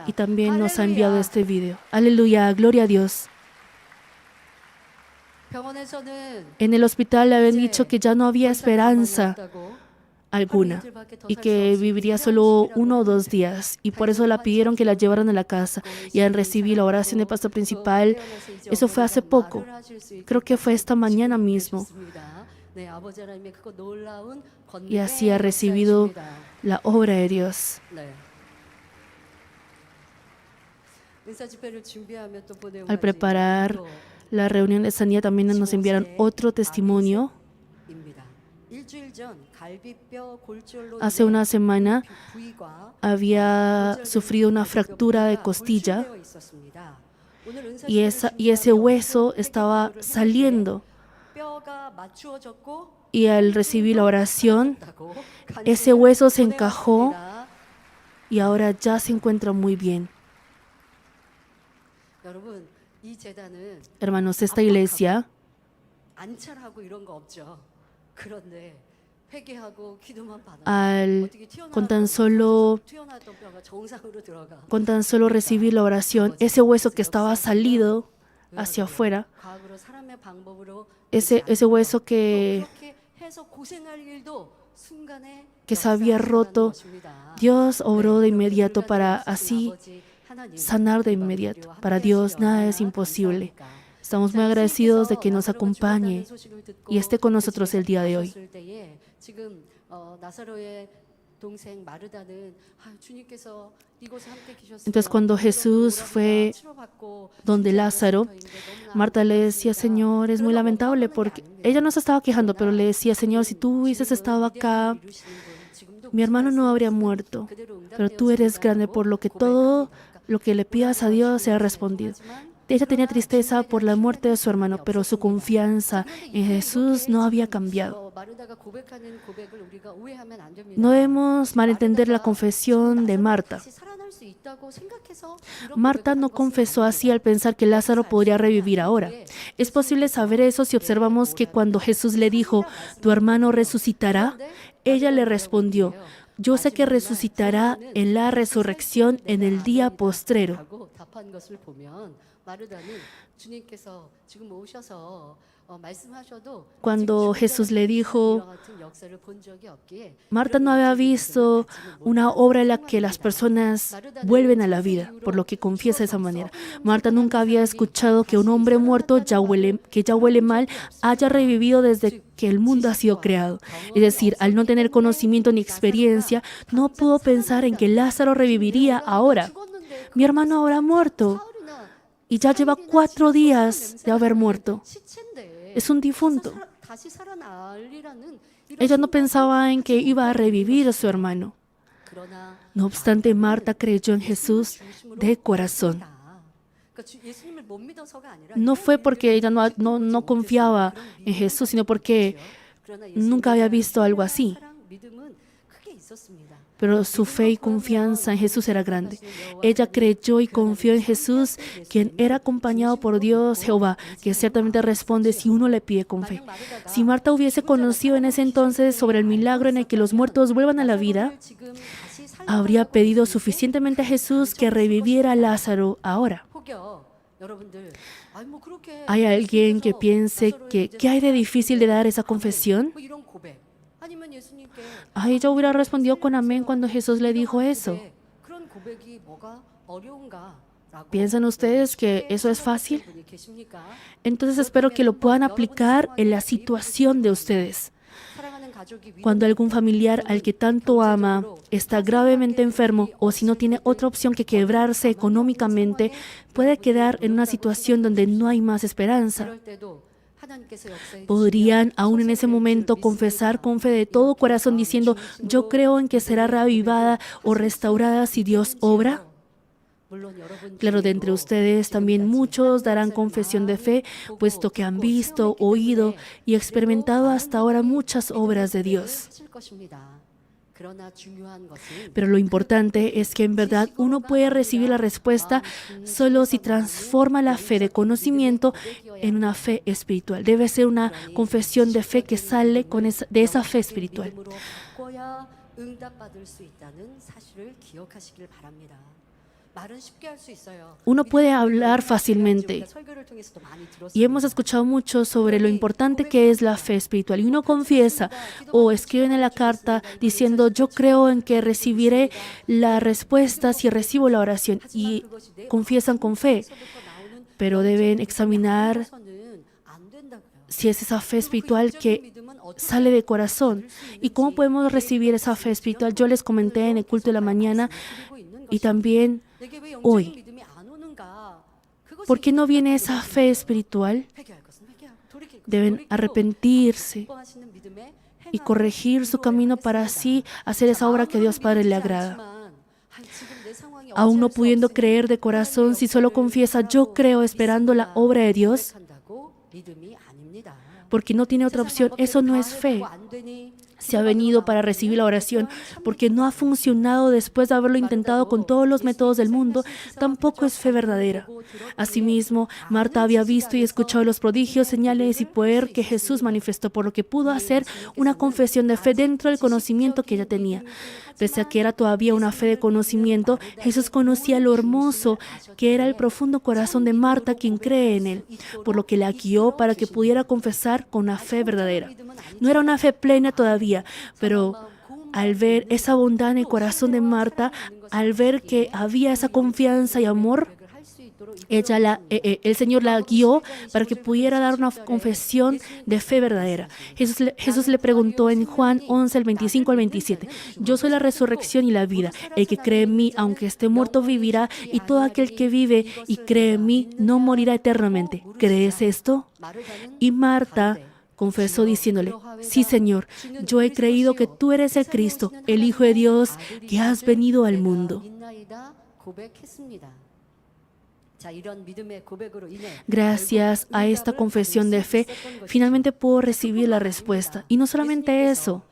y también nos ha enviado este video. Aleluya, gloria a Dios. En el hospital le habían dicho que ya no había esperanza alguna y que viviría solo 1 o 2 días, y por eso la pidieron que la llevaran a la casa y al recibir la oración del pastor principal. Eso fue hace poco, creo que fue esta mañana mismo, y así ha recibido la obra de Dios. Al preparar la reunión de sanidad también nos enviaron otro testimonio. Hace una semana había sufrido una fractura de costilla y ese hueso estaba saliendo. y al recibir la oración, ese hueso se encajó y ahora ya se encuentra muy bien. Hermanos, esta iglesia con tan solo recibir la oración, ese hueso que estaba salido hacia afuera, ese hueso que se había roto, Dios obró de inmediato para así sanar de inmediato. Para Dios nada es imposible. Estamos muy agradecidos de que nos acompañe y esté con nosotros el día de hoy. Entonces, cuando Jesús fue donde Lázaro, Marta le decía: Señor, es muy lamentable, porque ella no se estaba quejando, pero le decía: Señor, si tú hubieses estado acá, mi hermano no habría muerto, pero tú eres grande, por lo que todo lo que le pidas a Dios sea respondido. Ella tenía tristeza por la muerte de su hermano, pero su confianza en Jesús no había cambiado. No debemos malentender la confesión de Marta. Marta no confesó así al pensar que Lázaro podría revivir ahora. Es posible saber eso si observamos que cuando Jesús le dijo: tu hermano resucitará, ella le respondió: yo sé que resucitará en la resurrección en el día postrero. Cuando Jesús le dijo, Marta no había visto una obra en la que las personas vuelven a la vida, por lo que confiesa de esa manera. Marta nunca había escuchado que un hombre muerto que ya huele mal haya revivido desde que el mundo ha sido creado. Es decir, al no tener conocimiento ni experiencia, no pudo pensar en que Lázaro reviviría ahora. Mi hermano ahora ha muerto y ya lleva 4 días de haber muerto. Es un difunto. Ella no pensaba en que iba a revivir a su hermano. No obstante, Marta creyó en Jesús de corazón. No fue porque ella no confiaba en Jesús, sino porque nunca había visto algo así. Pero su fe y confianza en Jesús era grande. Ella creyó y confió en Jesús, quien era acompañado por Dios Jehová, que ciertamente responde si uno le pide con fe. Si Marta hubiese conocido en ese entonces sobre el milagro en el que los muertos vuelvan a la vida, habría pedido suficientemente a Jesús que reviviera a Lázaro ahora. ¿Hay alguien que piense que qué hay de difícil de dar esa confesión? Ella hubiera respondido con amén cuando Jesús le dijo eso. ¿Piensan ustedes que eso es fácil? Entonces espero que lo puedan aplicar en la situación de ustedes. Cuando algún familiar al que tanto ama está gravemente enfermo, o si no tiene otra opción que quebrarse económicamente, puede quedar en una situación donde no hay más esperanza. ¿Podrían aún en ese momento confesar con fe de todo corazón diciendo: yo creo en que será reavivada o restaurada si Dios obra? Claro, de entre ustedes también muchos darán confesión de fe, puesto que han visto, oído y experimentado hasta ahora muchas obras de Dios. Pero lo importante es que en verdad uno puede recibir la respuesta solo si transforma la fe de conocimiento en una fe espiritual. Debe ser una confesión de fe que sale de esa fe espiritual. Uno puede hablar fácilmente y hemos escuchado mucho sobre lo importante que es la fe espiritual, y uno confiesa o escribe en la carta diciendo: yo creo en que recibiré la respuesta si recibo la oración, y confiesan con fe, pero deben examinar si es esa fe espiritual que sale de corazón. ¿Y cómo podemos recibir esa fe espiritual? Yo les comenté en el culto de la mañana y también hoy. ¿Por qué no viene esa fe espiritual? Deben arrepentirse y corregir su camino para así hacer esa obra que Dios Padre le agrada. Aún no pudiendo creer de corazón, si solo confiesa: yo creo, esperando la obra de Dios, porque no tiene otra opción. Eso no es fe. Se ha venido para recibir la oración porque no ha funcionado después de haberlo intentado con todos los métodos del mundo, tampoco es fe verdadera. Asimismo, Marta había visto y escuchado los prodigios, señales y poder que Jesús manifestó, por lo que pudo hacer una confesión de fe dentro del conocimiento que ella tenía. Pese a que era todavía una fe de conocimiento, Jesús conocía lo hermoso que era el profundo corazón de Marta, quien cree en Él, por lo que la guió para que pudiera confesar con una fe verdadera. No era una fe plena todavía, pero al ver esa bondad en el corazón de Marta, al ver que había esa confianza y amor, el Señor la guió para que pudiera dar una confesión de fe verdadera. Jesús le preguntó en Juan 11, el 25 al 27, yo soy la resurrección y la vida. El que cree en mí, aunque esté muerto, vivirá, y todo aquel que vive y cree en mí no morirá eternamente. ¿Crees esto? Y Marta confesó diciéndole, sí, Señor, yo he creído que tú eres el Cristo, el Hijo de Dios, que has venido al mundo. Gracias a esta confesión de fe, finalmente puedo recibir la respuesta. Y no solamente eso.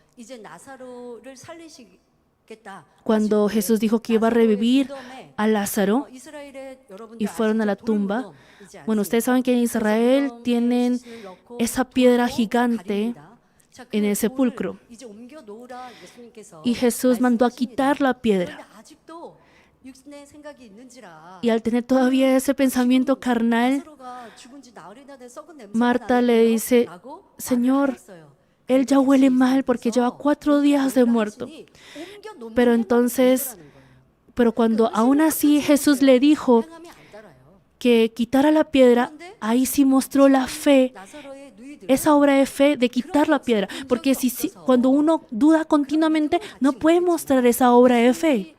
Cuando Jesús dijo que iba a revivir a Lázaro y fueron a la tumba, bueno, ustedes saben que en Israel tienen esa piedra gigante en el sepulcro. Y Jesús mandó a quitar la piedra. Y al tener todavía ese pensamiento carnal, Marta le dice, Señor, él ya huele mal porque lleva 4 días de muerto. Pero cuando aún así Jesús le dijo que quitara la piedra, ahí sí mostró la fe, esa obra de fe de quitar la piedra. Porque cuando uno duda continuamente, no puede mostrar esa obra de fe.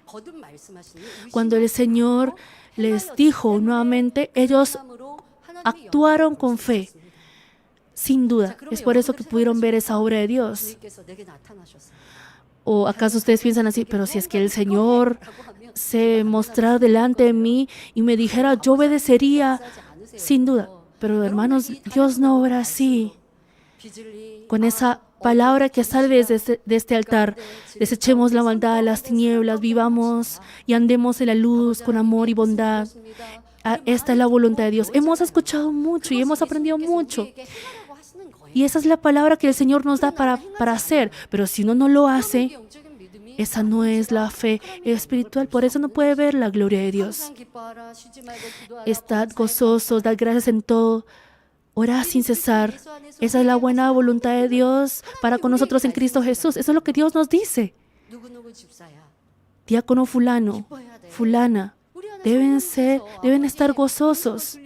Cuando el Señor les dijo nuevamente, ellos actuaron con fe, sin duda. Es por eso que pudieron ver esa obra de Dios. ¿O acaso ustedes piensan así? Pero si es que el Señor se mostrara delante de mí y me dijera, yo obedecería, sin duda. Pero hermanos, Dios no obra así. Con esa palabra que sale de este altar, desechemos la maldad, las tinieblas, vivamos y andemos en la luz con amor y bondad. Esta es la voluntad de Dios. Hemos escuchado mucho y hemos aprendido mucho. Y esa es la palabra que el Señor nos da para hacer. Pero si uno no lo hace, esa no es la fe espiritual. Por eso no puede ver la gloria de Dios. Estad gozosos, dad gracias en todo. Orad sin cesar. Esa es la buena voluntad de Dios para con nosotros en Cristo Jesús. Eso es lo que Dios nos dice. Diácono fulano, fulana, deben estar gozosos.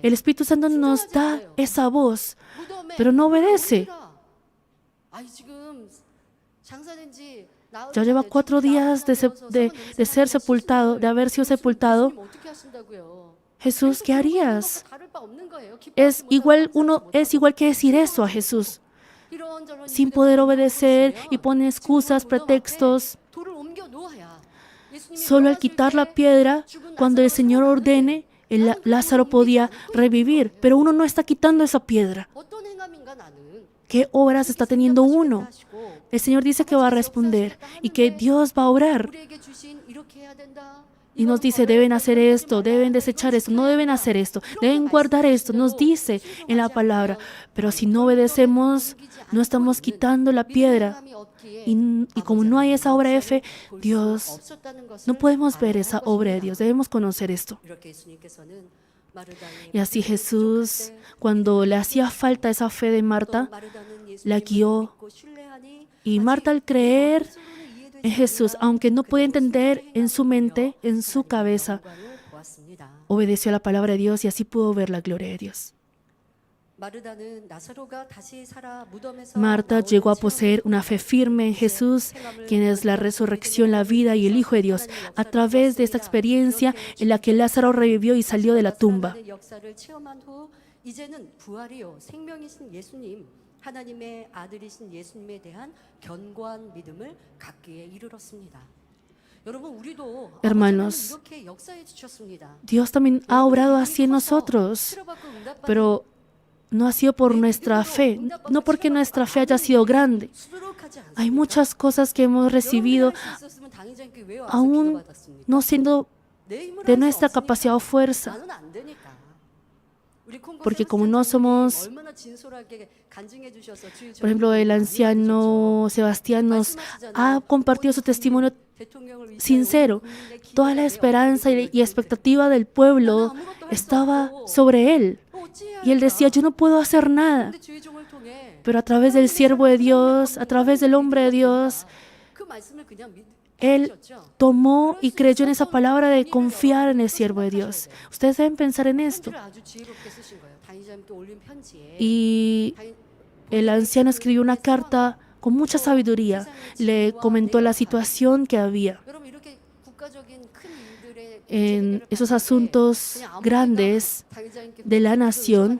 El Espíritu Santo nos da esa voz, pero no obedece. Ya lleva 4 días de ser sepultado, de haber sido sepultado. Jesús, ¿qué harías? Es igual que decir eso a Jesús, sin poder obedecer y pone excusas, pretextos. Solo al quitar la piedra, cuando el Señor ordene, Lázaro podía revivir, pero uno no está quitando esa piedra. ¿Qué obras está teniendo uno? El Señor dice que va a responder y que Dios va a obrar. Y nos dice, deben hacer esto, deben desechar esto, no deben hacer esto, deben guardar esto, nos dice en la palabra. Pero si no obedecemos, no estamos quitando la piedra. Y como no hay esa obra de fe, Dios, no podemos ver esa obra de Dios, debemos conocer esto. Y así Jesús, cuando le hacía falta esa fe de Marta, la guió. Y Marta, al creer en Jesús, aunque no podía entender en su mente, en su cabeza, obedeció a la palabra de Dios y así pudo ver la gloria de Dios. Marta llegó a poseer una fe firme en Jesús, quien es la resurrección, la vida y el Hijo de Dios, a través de esta experiencia en la que Lázaro revivió y salió de la tumba. Hermanos, Dios también ha obrado así en nosotros, pero no ha sido por nuestra fe, no porque nuestra fe haya sido grande. Hay muchas cosas que hemos recibido aún no siendo de nuestra capacidad o fuerza. Porque como no somos, por ejemplo, el anciano Sebastián nos ha compartido su testimonio sincero. Toda la esperanza y expectativa del pueblo estaba sobre él. Y él decía, yo no puedo hacer nada. Pero a través del siervo de Dios, a través del hombre de Dios, él tomó y creyó en esa palabra de confiar en el siervo de Dios. Ustedes deben pensar en esto. Y el anciano escribió una carta con mucha sabiduría. Le comentó la situación que había en esos asuntos grandes de la nación.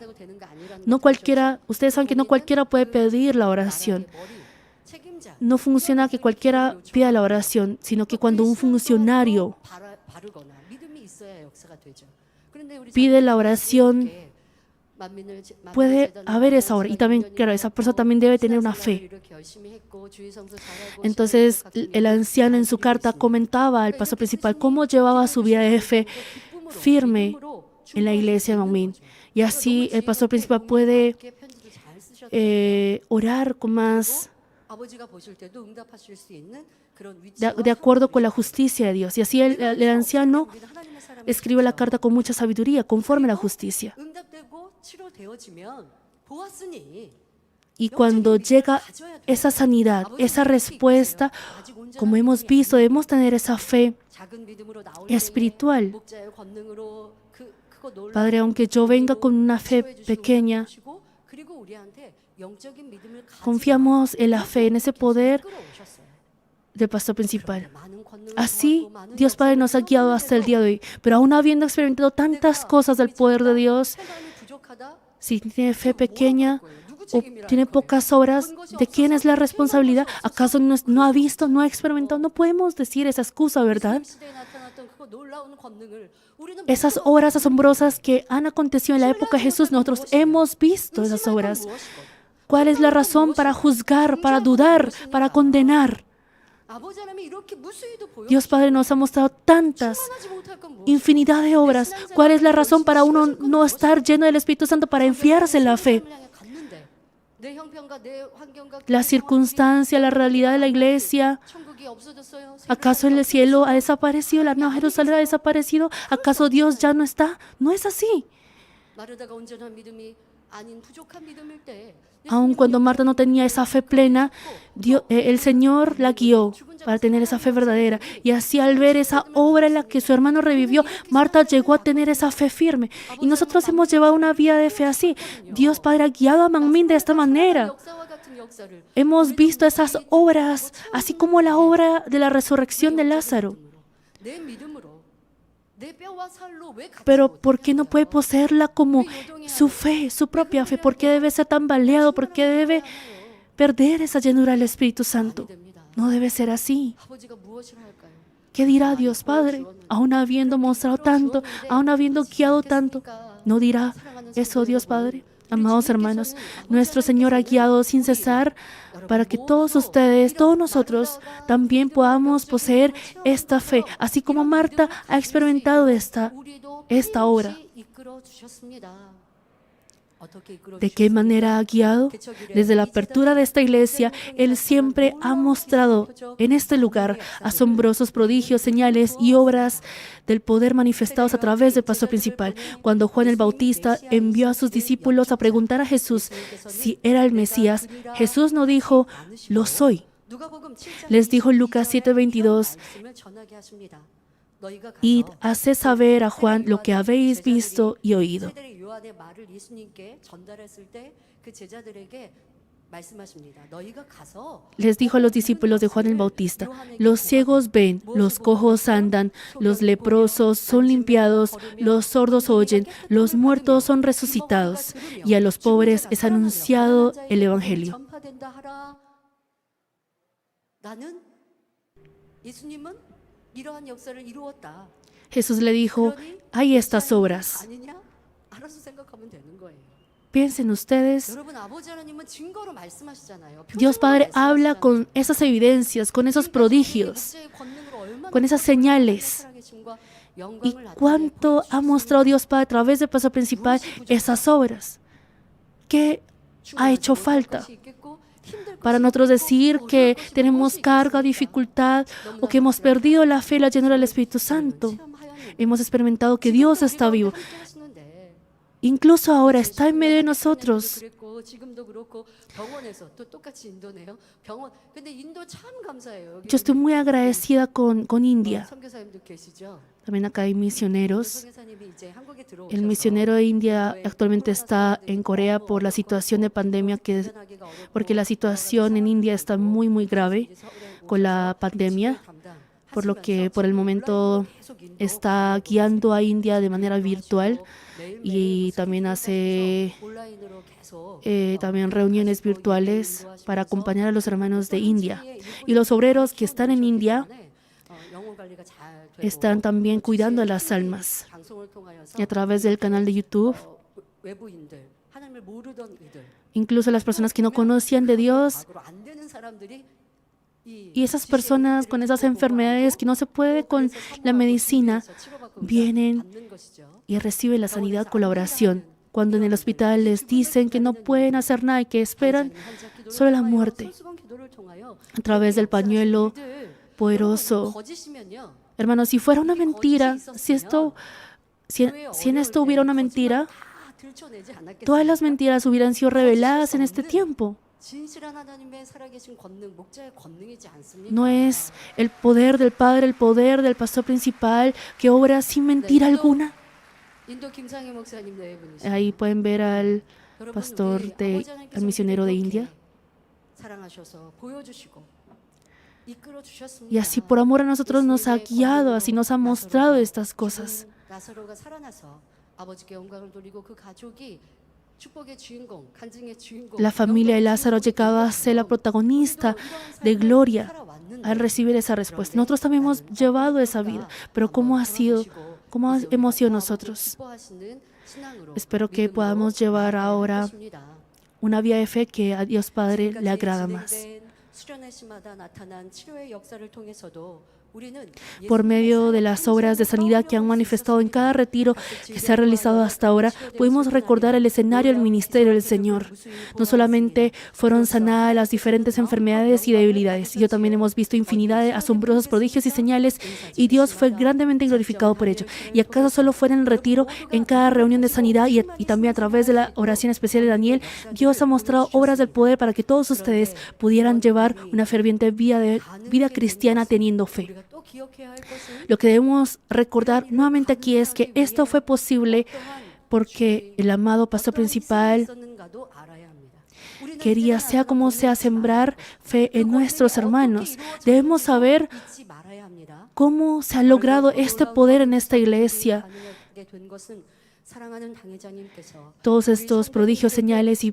No cualquiera, ustedes saben que no cualquiera puede pedir la oración. No funciona que cualquiera pida la oración, sino que cuando un funcionario pide la oración, puede haber esa oración. Y también, claro, esa persona también debe tener una fe. Entonces, el anciano en su carta comentaba al pastor principal cómo llevaba su vida de fe firme en la iglesia de Manmin. Y así el pastor principal puede orar con más de acuerdo con la justicia de Dios. Y así el anciano escribe la carta con mucha sabiduría, conforme a la justicia. Y cuando llega esa sanidad, esa respuesta, como hemos visto, debemos tener esa fe espiritual. Padre, aunque yo venga con una fe pequeña, confiamos en la fe, en ese poder del pastor principal. Así, Dios Padre nos ha guiado hasta el día de hoy. Pero aún habiendo experimentado tantas cosas del poder de Dios, si tiene fe pequeña o tiene pocas obras, ¿de quién es la responsabilidad? ¿Acaso no ha visto, no ha experimentado? No podemos decir esa excusa, ¿verdad? Esas obras asombrosas que han acontecido en la época de Jesús, nosotros hemos visto esas obras. ¿Cuál es la razón para juzgar, para dudar, para condenar? Dios Padre nos ha mostrado tantas, infinidad de obras. ¿Cuál es la razón para uno no estar lleno del Espíritu Santo, para enfriarse en la fe? La circunstancia, la realidad de la iglesia. ¿Acaso el cielo ha desaparecido? ¿La Nueva Jerusalén ha desaparecido? ¿Acaso Dios ya no está? No es así. Aun cuando Marta no tenía esa fe plena, el Señor la guió para tener esa fe verdadera. Y así, al ver esa obra en la que su hermano revivió, Marta llegó a tener esa fe firme. Y nosotros hemos llevado una vida de fe así. Dios Padre ha guiado a Manmin de esta manera. Hemos visto esas obras, así como la obra de la resurrección de Lázaro. Pero ¿por qué no puede poseerla como su fe, su propia fe? ¿Por qué debe ser tan baleado? ¿Por qué debe perder esa llenura del Espíritu Santo? No debe ser así. ¿Qué dirá Dios Padre? Aún habiendo mostrado tanto, aún habiendo guiado tanto, ¿no dirá eso Dios Padre? Amados hermanos, nuestro Señor ha guiado sin cesar para que todos ustedes, todos nosotros, también podamos poseer esta fe, así como Marta ha experimentado esta obra. ¿De qué manera ha guiado? Desde la apertura de esta iglesia, Él siempre ha mostrado en este lugar asombrosos prodigios, señales y obras del poder manifestados a través del pastor principal. Cuando Juan el Bautista envió a sus discípulos a preguntar a Jesús si era el Mesías, Jesús no dijo, lo soy. Les dijo en Lucas 7:22, id, haced saber a Juan lo que habéis visto y oído. Les dijo a los discípulos de Juan el Bautista, los ciegos ven, los cojos andan, los leprosos son limpiados, los sordos oyen, los muertos son resucitados, y a los pobres es anunciado el Evangelio. Jesús le dijo, hay estas obras. Piensen ustedes, 여러분 아버지 하나님은 증거로 말씀하시잖아요. Dios Padre habla con esas evidencias, con esos prodigios, con esas señales. ¿Y cuánto ha mostrado Dios Padre a través del paso principal esas obras? ¿Qué ha hecho falta para nosotros decir que tenemos carga, dificultad o que hemos perdido la fe, la llenura del Espíritu Santo? Hemos experimentado que Dios está vivo. Incluso ahora está en medio de nosotros. Yo estoy muy agradecida con India. También acá hay misioneros. El misionero de India actualmente está en Corea por la situación de pandemia, porque la situación en India está muy, muy grave con la pandemia, por lo que por el momento está guiando a India de manera virtual y también hace también reuniones virtuales para acompañar a los hermanos de India. Y los obreros que están en India están también cuidando a las almas. Y a través del canal de YouTube, incluso las personas que no conocían de Dios, y esas personas con esas enfermedades que no se puede con la medicina, vienen y reciben la sanidad con la oración. Cuando en el hospital les dicen que no pueden hacer nada y que esperan solo la muerte, a través del pañuelo poderoso. Hermanos, si fuera una mentira, si en esto hubiera una mentira, todas las mentiras hubieran sido reveladas en este tiempo. No es el poder del Padre, el poder del pastor principal que obra sin mentira alguna. Ahí pueden ver al pastor, al misionero de India. Y así por amor a nosotros nos ha guiado, así nos ha mostrado estas cosas. La familia de Lázaro llegaba a ser la protagonista de gloria al recibir esa respuesta. Nosotros también hemos llevado esa vida, pero ¿cómo hemos sido nosotros? Espero que podamos llevar ahora una vida de fe que a Dios Padre le agrada más. Por medio de las obras de sanidad que han manifestado en cada retiro que se ha realizado hasta ahora, pudimos recordar el escenario del ministerio del Señor. No solamente fueron sanadas las diferentes enfermedades y debilidades, sino también hemos visto infinidad de asombrosos prodigios y señales, y Dios fue grandemente glorificado por ello. ¿Y acaso solo fue en el retiro, en cada reunión de sanidad y también a través de la oración especial de Daniel? Dios ha mostrado obras del poder para que todos ustedes pudieran llevar una ferviente vida cristiana teniendo fe. Lo que debemos recordar nuevamente aquí es que esto fue posible porque el amado pastor principal quería, sea como sea, sembrar fe en nuestros hermanos. Debemos saber cómo se ha logrado este poder en esta iglesia. Todos estos prodigios, señales y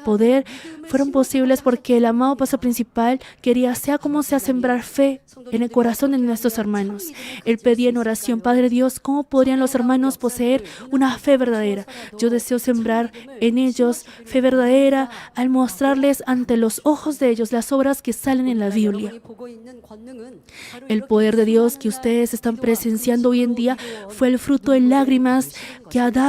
poder fueron posibles porque el amado pastor principal quería, sea como sea, sembrar fe en el corazón de nuestros hermanos. Él pedía en oración: Padre Dios, ¿cómo podrían los hermanos poseer una fe verdadera? Yo deseo sembrar en ellos fe verdadera al mostrarles ante los ojos de ellos las obras que salen en la Biblia. El poder de Dios que ustedes están presenciando hoy en día fue el fruto de lágrimas que ha dado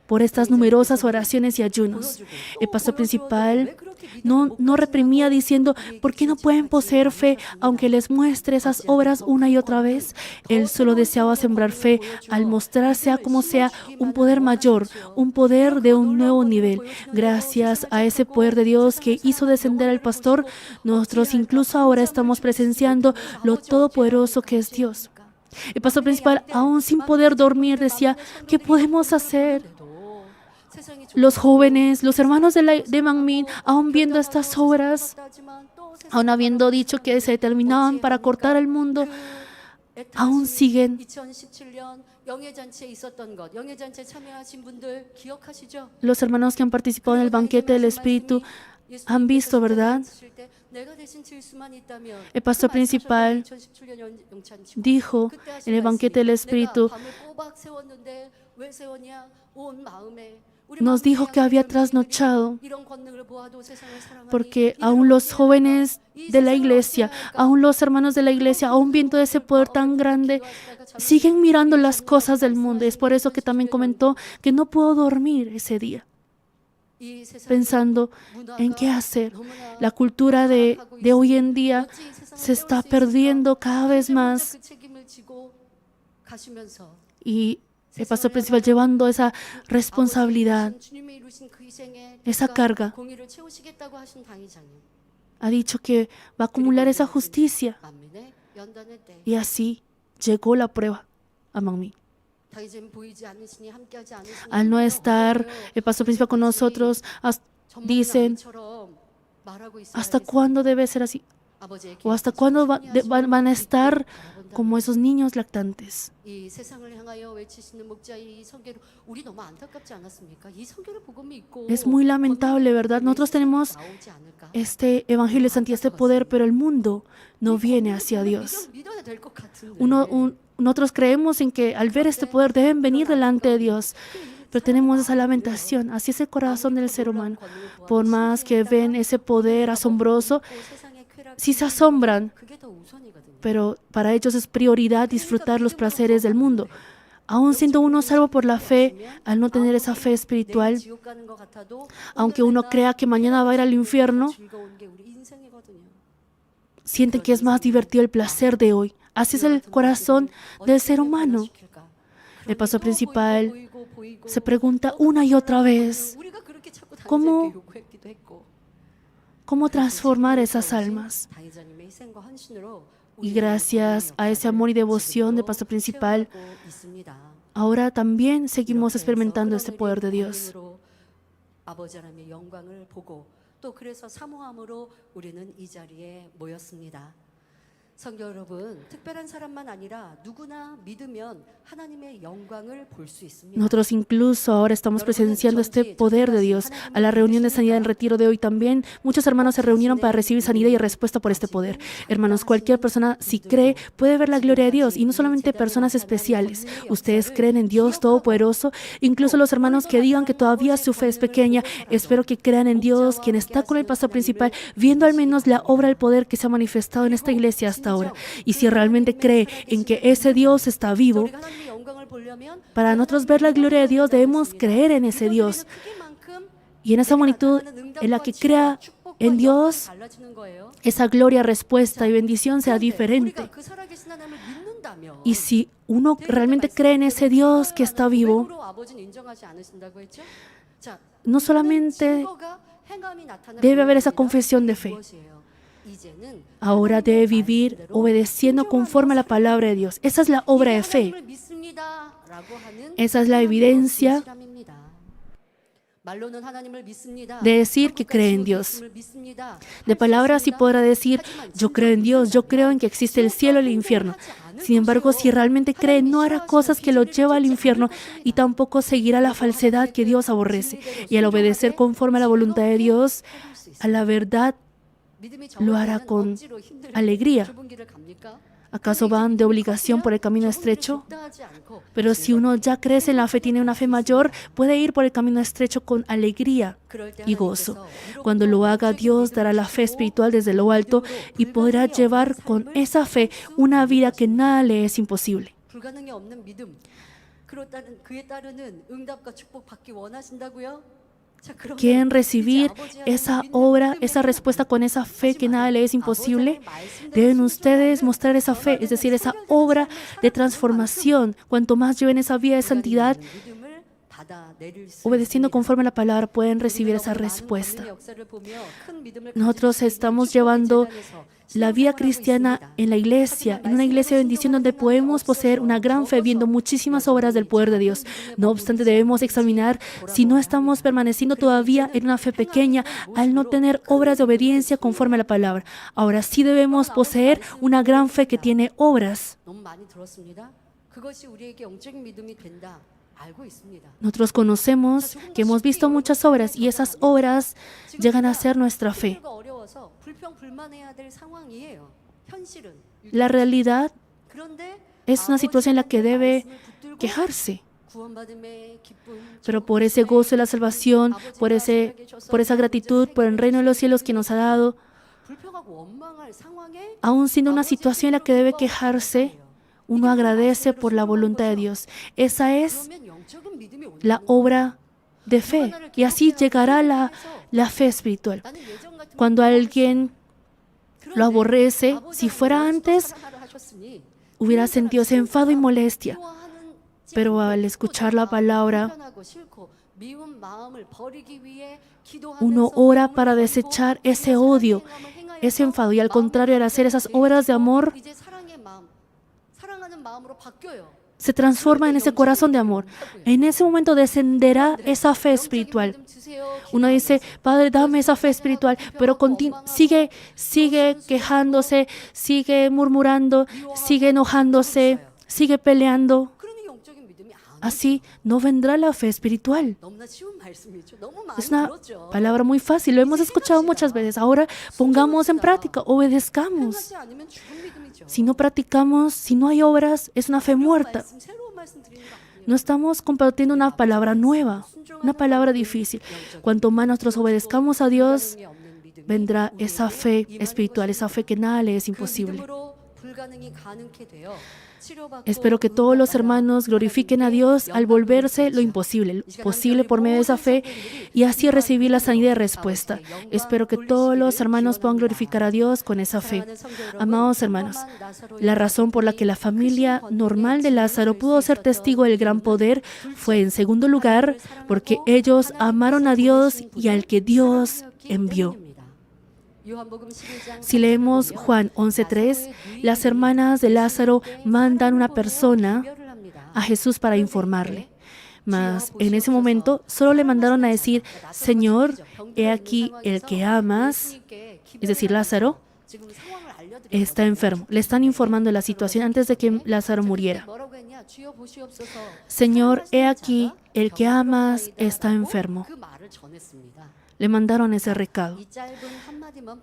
por estas numerosas oraciones y ayunos. El pastor principal no reprimía diciendo: ¿por qué no pueden poseer fe aunque les muestre esas obras una y otra vez? Él solo deseaba sembrar fe al mostrar, sea como sea, un poder mayor, un poder de un nuevo nivel. Gracias a ese poder de Dios que hizo descender al pastor, nosotros incluso ahora estamos presenciando lo todopoderoso que es Dios. El pastor principal, aún sin poder dormir, decía: ¿qué podemos hacer? Los jóvenes, los hermanos de Manmin, aún viendo estas obras, aún habiendo dicho que se determinaban para cortar el mundo, aún siguen. Los hermanos que han participado en el banquete del Espíritu han visto, ¿verdad? El pastor principal dijo en el banquete del Espíritu: nos dijo que había trasnochado, 이런 권능을 보아도 세상을 사랑하니 porque aún los jóvenes de la iglesia, aún los hermanos de la iglesia, aún viendo ese poder tan grande, siguen mirando las cosas del mundo. Es por eso que también comentó que no pudo dormir ese día, 이 세상이 pensando en qué hacer. La cultura de hoy en día se está perdiendo cada vez más, 그 책임을 지고 가시면서 y el pastor principal llevando esa responsabilidad, 주님이 이루신 그 희생에 esa carga, 공의를 채우시겠다고 하신 당회장님 ha dicho que va a acumular esa justicia. 만민의 연단의 때 Y así llegó la prueba a Manmin. 당회장님 보이지 않으시니 함께하지 않으시니 Al no estar el pastor principal con nosotros, dicen, ¿hasta cuándo debe ser así? ¿O hasta cuándo van a estar como esos niños lactantes? 이 세상을 향하여 외치시는 목자의 이 선교를 우리 너무 안타깝지 않았습니까? 이 선교를 복음을 믿고 Es muy lamentable, ¿verdad? Nosotros tenemos 나오지 않을까? este evangelio de santidad, este poder, pero el mundo no viene hacia Dios. 믿어야 될 것 같은데. Nosotros creemos en que al ver este poder deben venir delante de Dios, pero tenemos esa lamentación. Así es el corazón del ser humano. Por más que ven ese poder asombroso, sí se asombran, 그게 더 우선이거든요. pero para ellos es prioridad disfrutar los placeres del mundo. Aún siendo uno salvo por la fe, al no tener esa fe espiritual, 지옥 가는 것 같아도 aunque uno crea que mañana va a ir al infierno, 즐거운 게 우리 인생이거든요. sienten que es más divertido el placer de hoy. Así es el corazón del ser humano. El pastor principal se pregunta una y otra vez, ¿cómo transformar esas almas? Y gracias a ese amor y devoción del pastor principal, ahora también seguimos experimentando este poder de Dios. 아버지 하나님의 영광을 보고 또 그래서 사모함으로 우리는 이 자리에 모였습니다. 성도 여러분, 특별한 사람만 아니라 누구나 믿으면 하나님의 영광을 볼 수 있습니다. Nosotros incluso ahora estamos presenciando este poder de Dios. A la reunión de sanidad en retiro de hoy también, muchos hermanos se reunieron para recibir sanidad y respuesta por este poder. Hermanos, cualquier persona, si cree, puede ver la gloria de Dios, y no solamente personas especiales. Ustedes creen en Dios Todopoderoso, incluso los hermanos que digan que todavía su fe es pequeña, espero que crean en Dios, quien está con el pastor principal, viendo al menos la obra del poder que se ha manifestado en esta iglesia hasta ahora. Y si realmente cree en que ese Dios está vivo, para nosotros ver la gloria de Dios debemos creer en ese Dios. Y en esa magnitud en la que crea en Dios, esa gloria, respuesta y bendición sea diferente. Y si uno realmente cree en ese Dios que está vivo, no solamente debe haber esa confesión de fe. Ahora debe vivir obedeciendo conforme a la palabra de Dios. Esa es la obra de fe. Esa es la evidencia de decir que cree en Dios. De palabras sí podrá decir, yo creo en Dios, yo creo en que existe el cielo y el infierno. Sin embargo, si realmente cree, no hará cosas que lo lleven al infierno, y tampoco seguirá la falsedad que Dios aborrece. Y al obedecer conforme a la voluntad de Dios, a la verdad, lo hará con alegría. ¿Acaso van de obligación por el camino estrecho? Pero si uno ya crece en la fe, tiene una fe mayor, puede ir por el camino estrecho con alegría y gozo. Cuando lo haga, Dios dará la fe espiritual desde lo alto y podrá llevar con esa fe una vida que nada le es imposible. ¿Quieren recibir esa obra, esa respuesta con esa fe que nada le es imposible? Deben ustedes mostrar esa fe, es decir, esa obra de transformación. Cuanto más lleven esa vida de santidad, obedeciendo conforme a la palabra, pueden recibir esa respuesta. Nosotros estamos llevando la vida cristiana en la iglesia, en una iglesia de bendición donde podemos poseer una gran fe viendo muchísimas obras del poder de Dios. No obstante, debemos examinar si no estamos permaneciendo todavía en una fe pequeña al no tener obras de obediencia conforme a la palabra. Ahora sí debemos poseer una gran fe que tiene obras. Nosotros conocemos que hemos visto muchas obras y esas obras llegan a ser nuestra fe. La realidad es una situación en la que debe quejarse. Pero por ese gozo de la salvación, por esa gratitud, por el reino de los cielos que nos ha dado, aún siendo una situación en la que debe quejarse, uno agradece por la voluntad de Dios. Esa es la obra de fe. Y así llegará la fe espiritual. Cuando alguien lo aborrece, si fuera antes, hubiera sentido ese enfado y molestia. Pero al escuchar la palabra, uno ora para desechar ese odio, ese enfado. Y al contrario, al hacer esas obras de amor, se transforma en ese corazón de amor. En ese momento descenderá esa fe espiritual. Uno dice, Padre, dame esa fe espiritual, pero sigue quejándose, sigue murmurando, sigue enojándose, sigue peleando. Así no vendrá la fe espiritual. Es una palabra muy fácil, lo hemos escuchado muchas veces. Ahora pongamos en práctica, obedezcamos. Si no practicamos, si no hay obras, es una fe muerta. No estamos compartiendo una palabra nueva, una palabra difícil. Cuanto más nosotros obedezcamos a Dios, vendrá esa fe espiritual, esa fe que nada le es imposible. Espero que todos los hermanos glorifiquen a Dios al volverse lo imposible, posible por medio de esa fe y así recibir la sanidad de respuesta. Espero que todos los hermanos puedan glorificar a Dios con esa fe. Amados hermanos, la razón por la que la familia normal de Lázaro pudo ser testigo del gran poder fue, en segundo lugar, porque ellos amaron a Dios y al que Dios envió. Si leemos Juan 11:3, las hermanas de Lázaro mandan una persona a Jesús para informarle. Mas en ese momento solo le mandaron a decir, Señor, he aquí el que amas, es decir, Lázaro, está enfermo. Le están informando de la situación antes de que Lázaro muriera. Señor, he aquí el que amas está enfermo. Le mandaron ese recado.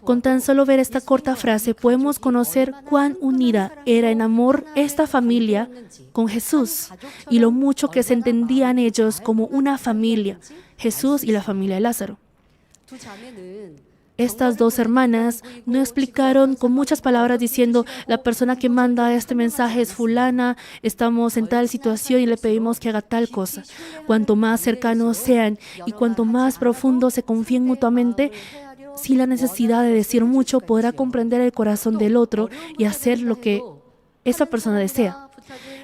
Con tan solo ver esta corta frase, podemos conocer cuán unida era en amor esta familia con Jesús y lo mucho que se entendían ellos como una familia, Jesús y la familia de Lázaro. Estas dos hermanas no explicaron con muchas palabras diciendo, la persona que manda este mensaje es fulana, estamos en tal situación y le pedimos que haga tal cosa. Cuanto más cercanos sean y cuanto más profundo se confíen mutuamente, sin la necesidad de decir mucho, podrá comprender el corazón del otro y hacer lo que esa persona desea.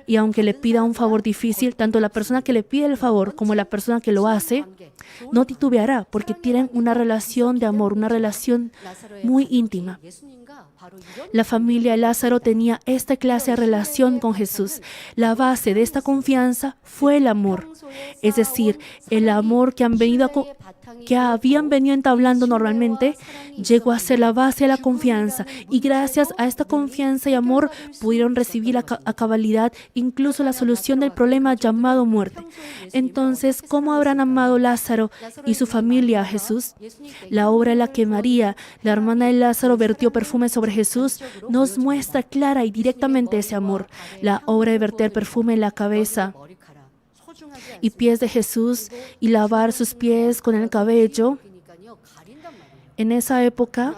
Y aunque le pida un favor difícil, tanto la persona que le pide el favor como la persona que lo hace, no titubeará porque tienen una relación de amor, una relación muy íntima. La familia de Lázaro tenía esta clase de relación con Jesús. La base de esta confianza fue el amor, es decir, el amor que habían venido entablando normalmente, llegó a ser la base de la confianza y gracias a esta confianza y amor pudieron recibir a cabalidad incluso la solución del problema llamado muerte. Entonces, ¿cómo habrán amado Lázaro y su familia a Jesús? La obra en la que María, la hermana de Lázaro, vertió perfume sobre Jesús nos muestra clara y directamente ese amor. La obra de verter perfume en la cabeza y pies de Jesús y lavar sus pies con el cabello, en esa época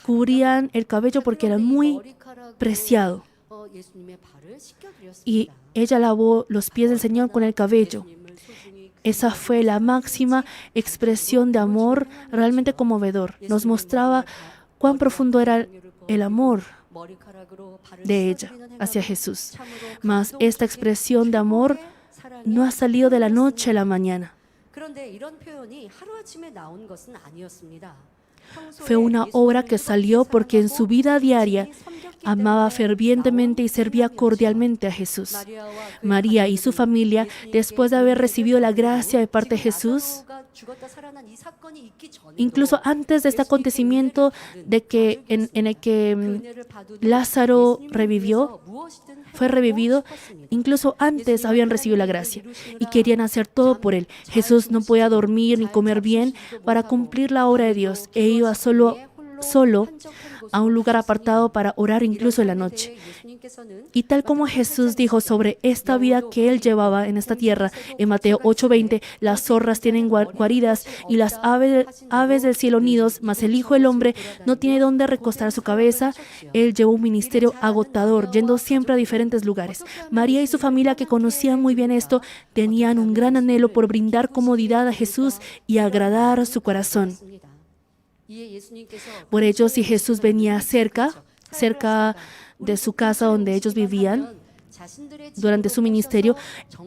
cubrían el cabello porque era muy preciado. Y ella lavó los pies del Señor con el cabello. Esa fue la máxima expresión de amor realmente conmovedor. Nos mostraba cuán profundo era el amor de ella hacia Jesús. Mas esta expresión de amor no ha salido de la noche a la mañana. Fue una obra que salió porque en su vida diaria amaba fervientemente y servía cordialmente a Jesús. María y su familia, después de haber recibido la gracia de parte de Jesús, incluso antes de este acontecimiento en el que Lázaro fue revivido, incluso antes habían recibido la gracia y querían hacer todo por él. Jesús no podía dormir ni comer bien para cumplir la obra de Dios e iba solo solo a un lugar apartado para orar incluso en la noche. Y tal como Jesús dijo sobre esta vida que Él llevaba en esta tierra, en Mateo 8:20, las zorras tienen guaridas y las aves del cielo nidos, mas el Hijo del Hombre no tiene dónde recostar su cabeza. Él llevó un ministerio agotador, yendo siempre a diferentes lugares. María y su familia, que conocían muy bien esto, tenían un gran anhelo por brindar comodidad a Jesús y agradar su corazón. Por ello, si Jesús venía cerca de su casa donde ellos vivían, durante su ministerio,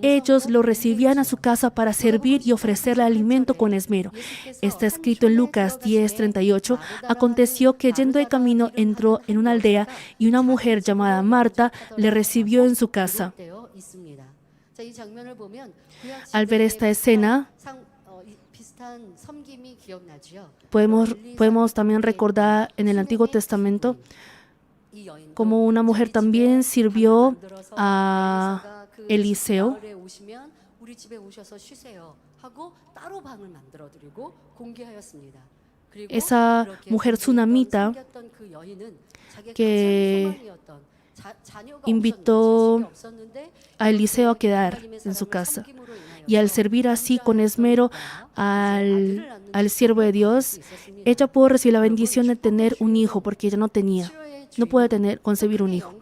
ellos lo recibían a su casa para servir y ofrecerle alimento con esmero. Está escrito en Lucas 10:38. Aconteció que yendo de camino entró en una aldea y una mujer llamada Marta le recibió en su casa. Al ver esta escena, podemos también recordar en el Antiguo Testamento como una mujer también sirvió a Eliseo. Esa mujer tsunamita que invitó a Eliseo a quedar en su casa. Y al servir así con esmero al siervo de Dios, ella pudo recibir la bendición de tener un hijo, porque ella no puede concebir un hijo.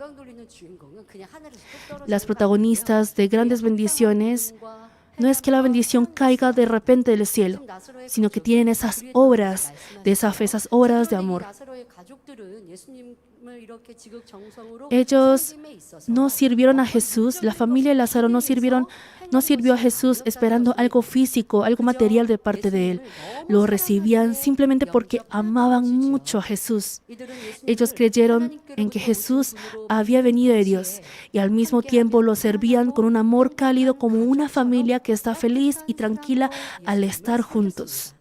Las protagonistas de grandes bendiciones no es que la bendición caiga de repente del cielo, sino que tienen esas obras de esa fe, esas obras de amor. Ellos no sirvieron a Jesús, la familia de Lázaro no sirvió a Jesús esperando algo físico, algo material de parte de Él. Lo recibían simplemente porque amaban mucho a Jesús. Ellos creyeron en que Jesús había venido de Dios y al mismo tiempo lo servían con un amor cálido como una familia que está feliz y tranquila al estar juntos.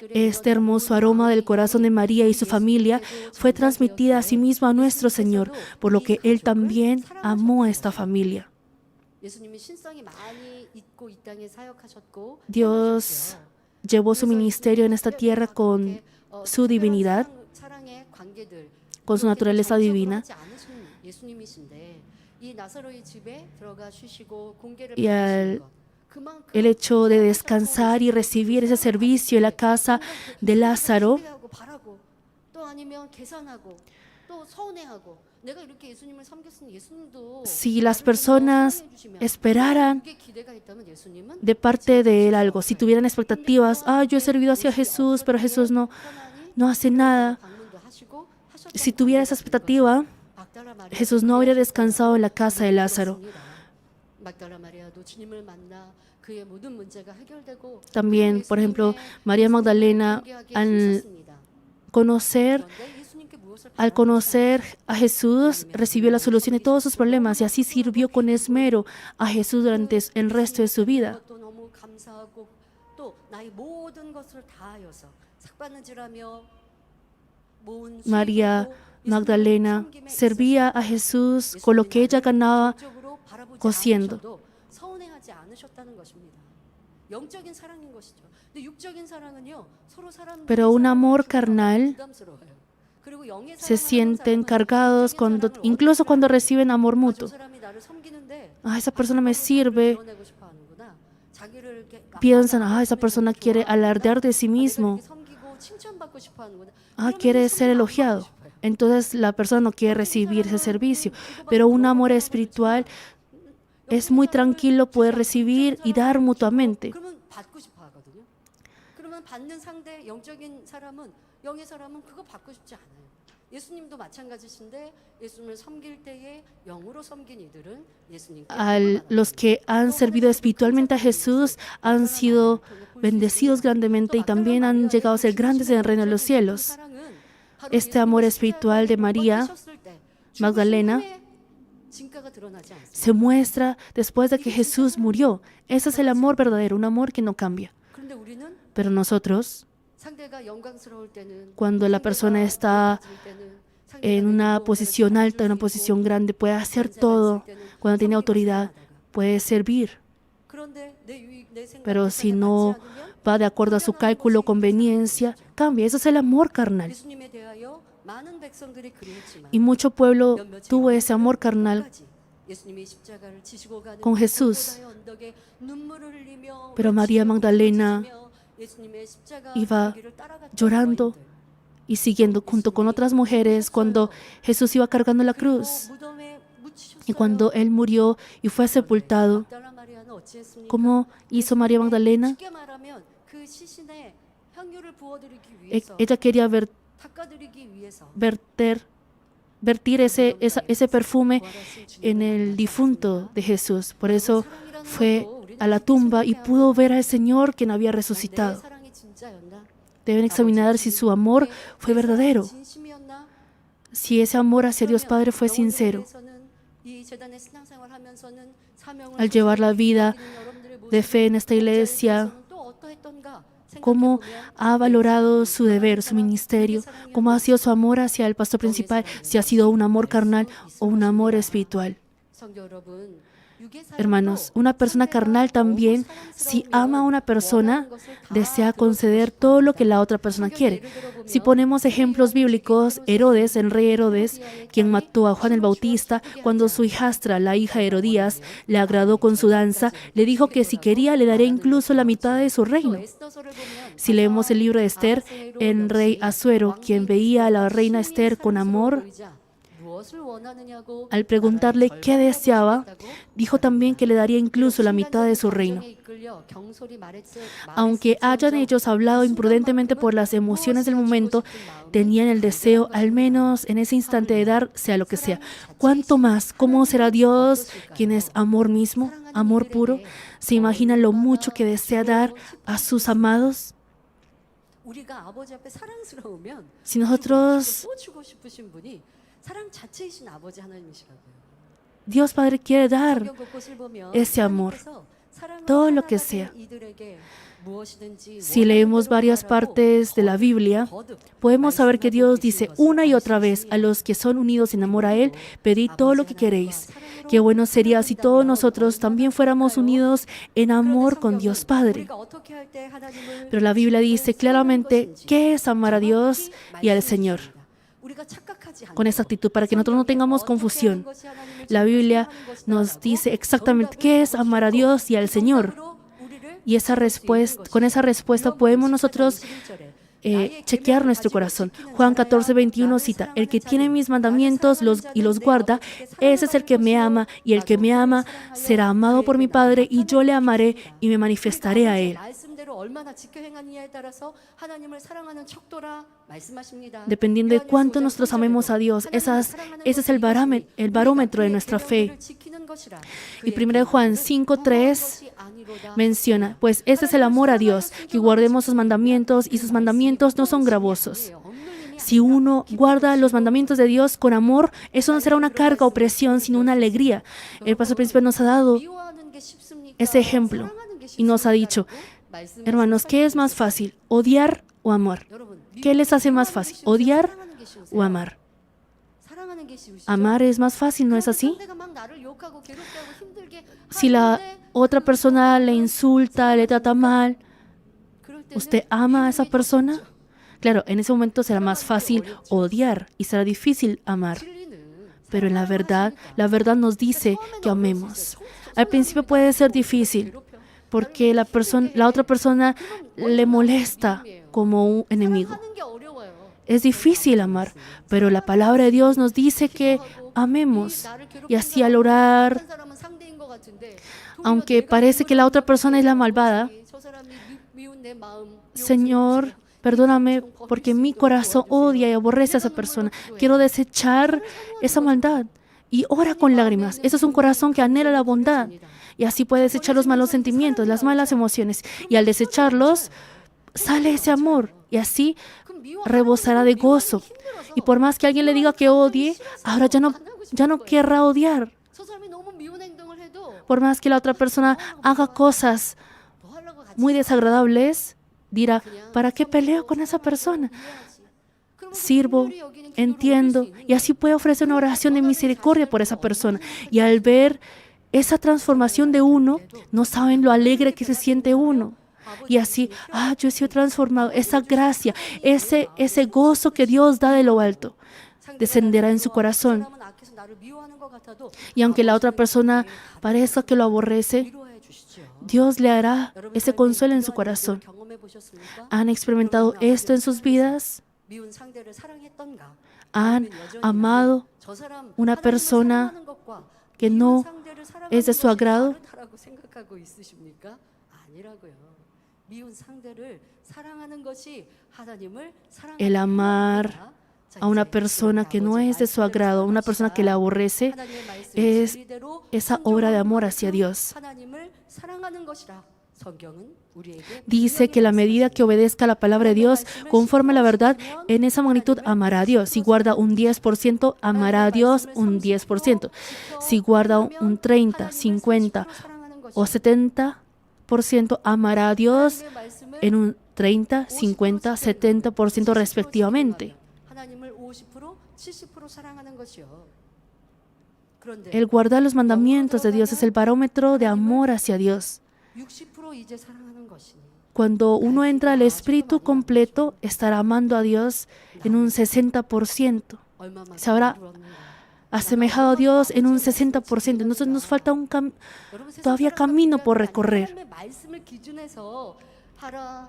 Este hermoso aroma del corazón de María y su familia fue transmitida a sí mismo a nuestro Señor, por lo que Él también amó a esta familia. Dios llevó su ministerio en esta tierra con su divinidad, con su naturaleza divina. Y el hecho de descansar y recibir ese servicio en la casa de Lázaro, si las personas esperaran de parte de Él algo, si tuvieran expectativas, yo he servido hacia Jesús, pero Jesús no hace nada. Si tuviera esa expectativa, Jesús no habría descansado en la casa de Lázaro. También, por ejemplo, María Magdalena, al conocer a Jesús, recibió la solución de todos sus problemas y así sirvió con esmero a Jesús durante el resto de su vida. María Magdalena servía a Jesús con lo que ella ganaba cosiendo. Pero un amor carnal se sienten cargados incluso cuando reciben amor mutuo. Esa persona me sirve. Piensan, esa persona quiere alardear de sí mismo. Quiere ser elogiado. Entonces la persona no quiere recibir ese servicio. Pero un amor espiritual es muy tranquilo poder recibir y dar mutuamente. Los que han servido espiritualmente a Jesús han sido bendecidos grandemente y también han llegado a ser grandes en el reino de los cielos. Este amor espiritual de María Magdalena se muestra después de que Jesús murió. Ese es el amor verdadero, un amor que no cambia. Pero nosotros, cuando la persona está en una posición alta, en una posición grande, puede hacer todo, cuando tiene autoridad, puede servir. Pero si no va de acuerdo a su cálculo, conveniencia, cambia. Eso es el amor carnal. 예수님에 대하여 많은 백성들이 그리했지만 Y mucho pueblo 몇몇이 tuvo ese amor carnal 끝까지 예수님이 십자가를 지시고 가는 con Jesús. 골고다의 언덕에 눈물을 흘리며 Pero María Magdalena 외치며 예수님의 십자가 iba 길을 따라갔던 llorando 여인들. y siguiendo junto con otras mujeres cuando Jesús iba cargando la 그리고 cruz. 무덤에 묻히셨어요. Y cuando Él murió y fue sepultado, magdalena 마리아는 어찌했습니까? ¿cómo hizo María Magdalena? 쉽게 말하면 그 시신에 향유를 부어드리기 위해서 Ella quería 닦아드리기 위해서 vertir ese perfume en el difunto de Jesús. Por eso fue a la tumba y pudo ver al Señor quien había 내 resucitado. 사랑이 진짜였나? Deben examinar si su amor fue verdadero, 진심이었나? si ese amor hacia Dios Padre fue sincero. Al llevar la vida de fe en esta iglesia, cómo ha valorado su deber, su ministerio, cómo ha sido su amor hacia el pastor principal, si ha sido un amor carnal o un amor espiritual. Hermanos, una persona carnal también, si ama a una persona, desea conceder todo lo que la otra persona quiere. Si ponemos ejemplos bíblicos, Herodes, el rey Herodes, quien mató a Juan el Bautista, cuando su hijastra, la hija de Herodías, le agradó con su danza, le dijo que si quería le daría incluso la mitad de su reino. Si leemos el libro de Esther, el rey Asuero, quien veía a la reina Esther con amor, al preguntarle qué deseaba, dijo también que le daría incluso la mitad de su reino. Aunque hayan ellos hablado imprudentemente por las emociones del momento, tenían el deseo, al menos en ese instante, de dar sea lo que sea. ¿Cuánto más? ¿Cómo será Dios, quien es amor mismo, amor puro? ¿Se imaginan lo mucho que desea dar a sus amados? Si nosotros, Dios Padre quiere dar ese amor, todo lo que sea. Si leemos varias partes de la Biblia, podemos saber que Dios dice una y otra vez a los que son unidos en amor a Él: pedid todo lo que queréis. Qué bueno sería si todos nosotros también fuéramos unidos en amor con Dios Padre. Pero la Biblia dice claramente qué es amar a Dios y al Señor. Con esa actitud, para que nosotros no tengamos confusión. La Biblia nos dice exactamente qué es amar a Dios y al Señor. Y con esa respuesta podemos nosotros chequear nuestro corazón. Juan 14:21 cita: el que tiene mis mandamientos y los guarda, ese es el que me ama, y el que me ama será amado por mi Padre, y yo le amaré y me manifestaré a él. Dependiendo de cuánto nosotros amemos a Dios, ese es el barómetro de nuestra fe. Y 1 Juan 5:3 menciona: pues este es el amor a Dios, que guardemos sus mandamientos, y sus mandamientos no son gravosos. Si uno guarda los mandamientos de Dios con amor, eso no será una carga o presión, sino una alegría. El pastor principal nos ha dado ese ejemplo y nos ha dicho: hermanos, ¿qué es más fácil, odiar o amar? ¿Qué les hace más fácil, odiar o amar? Amar es más fácil, ¿no es así? Si la otra persona le insulta, le trata mal, ¿usted ama a esa persona? Claro, en ese momento será más fácil odiar y será difícil amar. Pero en la verdad nos dice que amemos. Al principio puede ser difícil porque la otra persona le molesta como un enemigo. Es difícil amar, pero la palabra de Dios nos dice que amemos. Y así al orar, aunque parece que la otra persona es la malvada, Señor, perdóname porque mi corazón odia y aborrece a esa persona. Quiero desechar esa maldad. Y ora con lágrimas. Eso es un corazón que anhela la bondad. Y así puede desechar los malos sentimientos, las malas emociones. Y al desecharlos, sale ese amor. Y así rebosará de gozo. Y por más que alguien le diga que odie, ahora ya no querrá odiar. Por más que la otra persona haga cosas muy desagradables, dirá: ¿para qué peleo con esa persona? Sirvo, entiendo, y así puede ofrecer una oración de misericordia por esa persona. Y al ver esa transformación de uno, no saben lo alegre que se siente uno. Y así, yo he sido transformado. Esa gracia, ese gozo que Dios da de lo alto, descenderá en su corazón. Y aunque la otra persona parezca que lo aborrece, Dios le hará ese consuelo en su corazón. ¿Han experimentado esto en sus vidas? ¿Han amado una persona que no es de su agrado? El amar a una persona que no es de su agrado, una persona que la aborrece, es esa obra de amor hacia Dios. Dice que la medida que obedezca la palabra de Dios conforme a la verdad, en esa magnitud amará a Dios. Si guarda un 10%, amará a Dios un 10%. Si guarda un 30, 50 o 70%, amará a Dios en un 30, 50, 70% respectivamente. El guardar los mandamientos de Dios es el barómetro de amor hacia Dios. Cuando uno entra al Espíritu completo, estará amando a Dios en un 60%. Se habrá asemejado a Dios en un 60%. Entonces nos falta todavía camino por recorrer,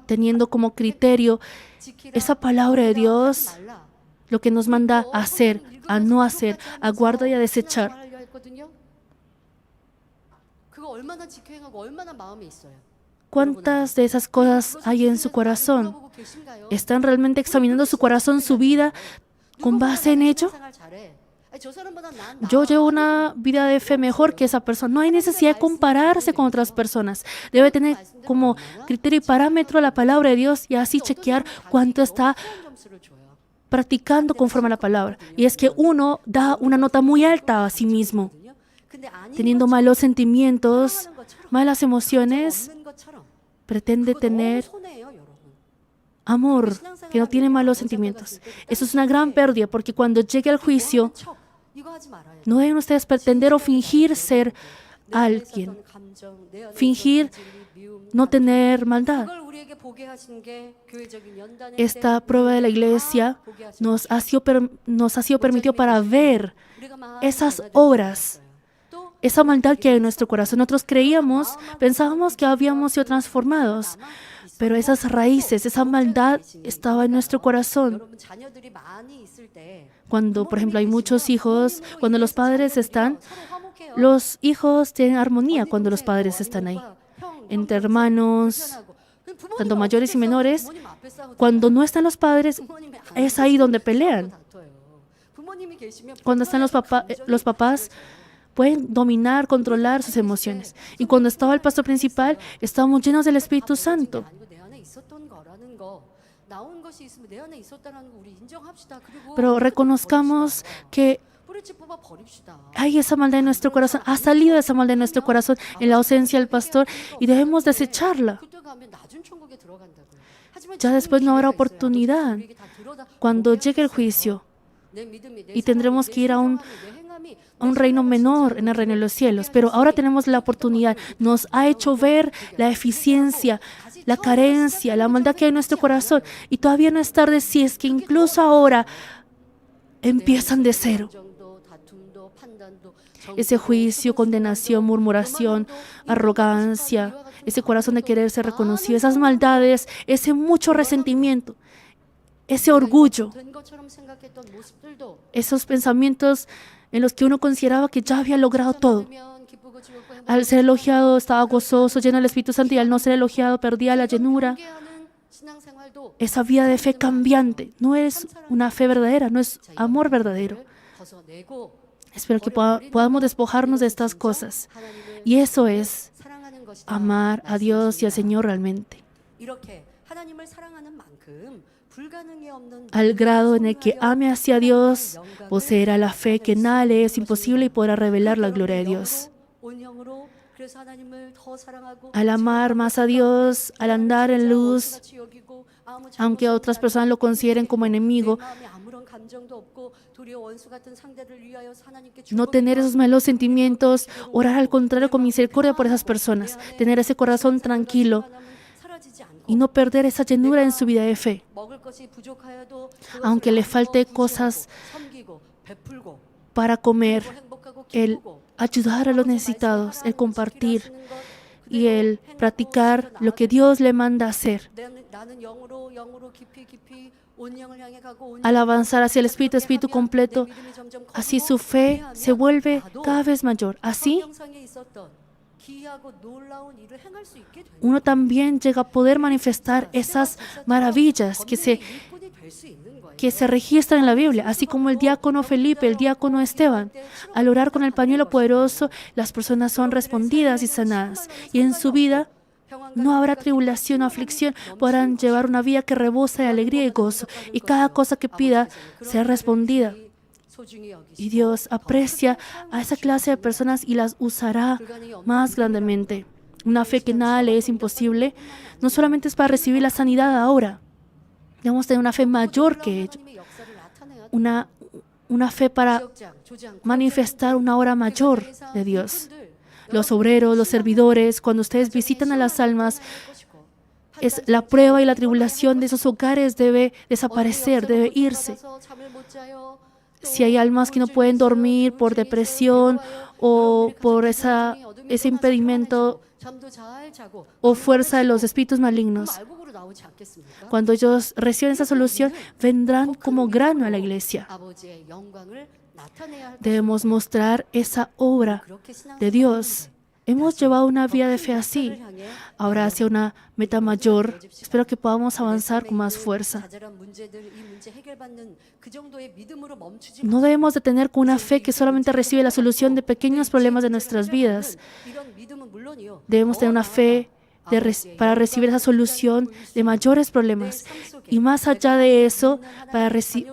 teniendo como criterio esa palabra de Dios, lo que nos manda a hacer, a no hacer, a guardar y a desechar. ¿Cuántas de esas cosas hay en su corazón? ¿Están realmente examinando su corazón, su vida, con base en ello? Yo llevo una vida de fe mejor que esa persona. No hay necesidad de compararse con otras personas. Debe tener como criterio y parámetro la palabra de Dios y así chequear cuánto está practicando conforme a la palabra. Y es que uno da una nota muy alta a sí mismo, teniendo malos sentimientos, malas emociones. Pretende tener amor que no tiene malos sentimientos. Eso es una gran pérdida, porque cuando llegue el juicio, no deben ustedes pretender o fingir ser alguien, fingir no tener maldad. Esta prueba de la iglesia nos ha sido permitido para ver esas obras, esa maldad que hay en nuestro corazón. Nosotros pensábamos que habíamos sido transformados, pero esas raíces, esa maldad estaba en nuestro corazón. Cuando, por ejemplo, hay muchos hijos, cuando los padres están, los hijos tienen armonía cuando los padres están ahí. Entre hermanos, tanto mayores y menores, cuando no están los padres, es ahí donde pelean. Cuando están los papás, pueden dominar, controlar sus emociones. Y cuando estaba el pastor principal, estábamos llenos del Espíritu Santo. Pero reconozcamos que hay esa maldad en nuestro corazón, ha salido esa maldad en nuestro corazón en la ausencia del pastor y debemos desecharla. Ya después no habrá oportunidad cuando llegue el juicio y tendremos que ir a un reino menor en el reino de los cielos. Pero ahora tenemos la oportunidad. Nos ha hecho ver la eficiencia, la carencia, la maldad que hay en nuestro corazón. Y todavía no es tarde si es que incluso ahora empiezan de cero. Ese juicio, condenación, murmuración, arrogancia, ese corazón de querer ser reconocido, esas maldades, ese mucho resentimiento, ese orgullo, esos pensamientos en los que uno consideraba que ya había logrado todo. Al ser elogiado estaba gozoso, lleno del Espíritu Santo, y al no ser elogiado perdía la llenura. Esa vida de fe cambiante no es una fe verdadera, no es amor verdadero. Espero que podamos despojarnos de estas cosas. Y eso es amar a Dios y al Señor realmente. Al grado en el que ame hacia Dios, poseerá la fe que nada le es imposible y podrá revelar la gloria de Dios. Al amar más a Dios, al andar en luz, aunque otras personas lo consideren como enemigo, no tener esos malos sentimientos, orar al contrario con misericordia por esas personas, tener ese corazón tranquilo y no perder esa llenura en su vida de fe. Aunque le falte cosas para comer, el ayudar a los necesitados, el compartir y el practicar lo que Dios le manda hacer. Al avanzar hacia el espíritu completo, así su fe se vuelve cada vez mayor. Así, uno también llega a poder manifestar esas maravillas que se registran en la Biblia, así como el diácono Felipe, el diácono Esteban. Al orar con el pañuelo poderoso, las personas son respondidas y sanadas. Y en su vida no habrá tribulación o aflicción, podrán llevar una vida que rebosa de alegría y gozo. Y cada cosa que pida será respondida. Y Dios aprecia a esa clase de personas y las usará más grandemente. Una fe que nada le es imposible, no solamente es para recibir la sanidad ahora. Debemos tener una fe mayor que ello. Una fe para manifestar una obra mayor de Dios. Los obreros, los servidores, cuando ustedes visitan a las almas, es la prueba y la tribulación de esos hogares debe desaparecer, debe irse. Si hay almas que no pueden dormir por depresión o por ese impedimento o fuerza de los espíritus malignos, cuando ellos reciben esa solución, vendrán como grano a la iglesia. Debemos mostrar esa obra de Dios. Hemos llevado una vida de fe así. Ahora hacia una meta mayor. Espero que podamos avanzar con más fuerza. No debemos de tener con una fe que solamente recibe la solución de pequeños problemas de nuestras vidas. Debemos tener una fe para recibir esa solución de mayores problemas. Y más allá de eso,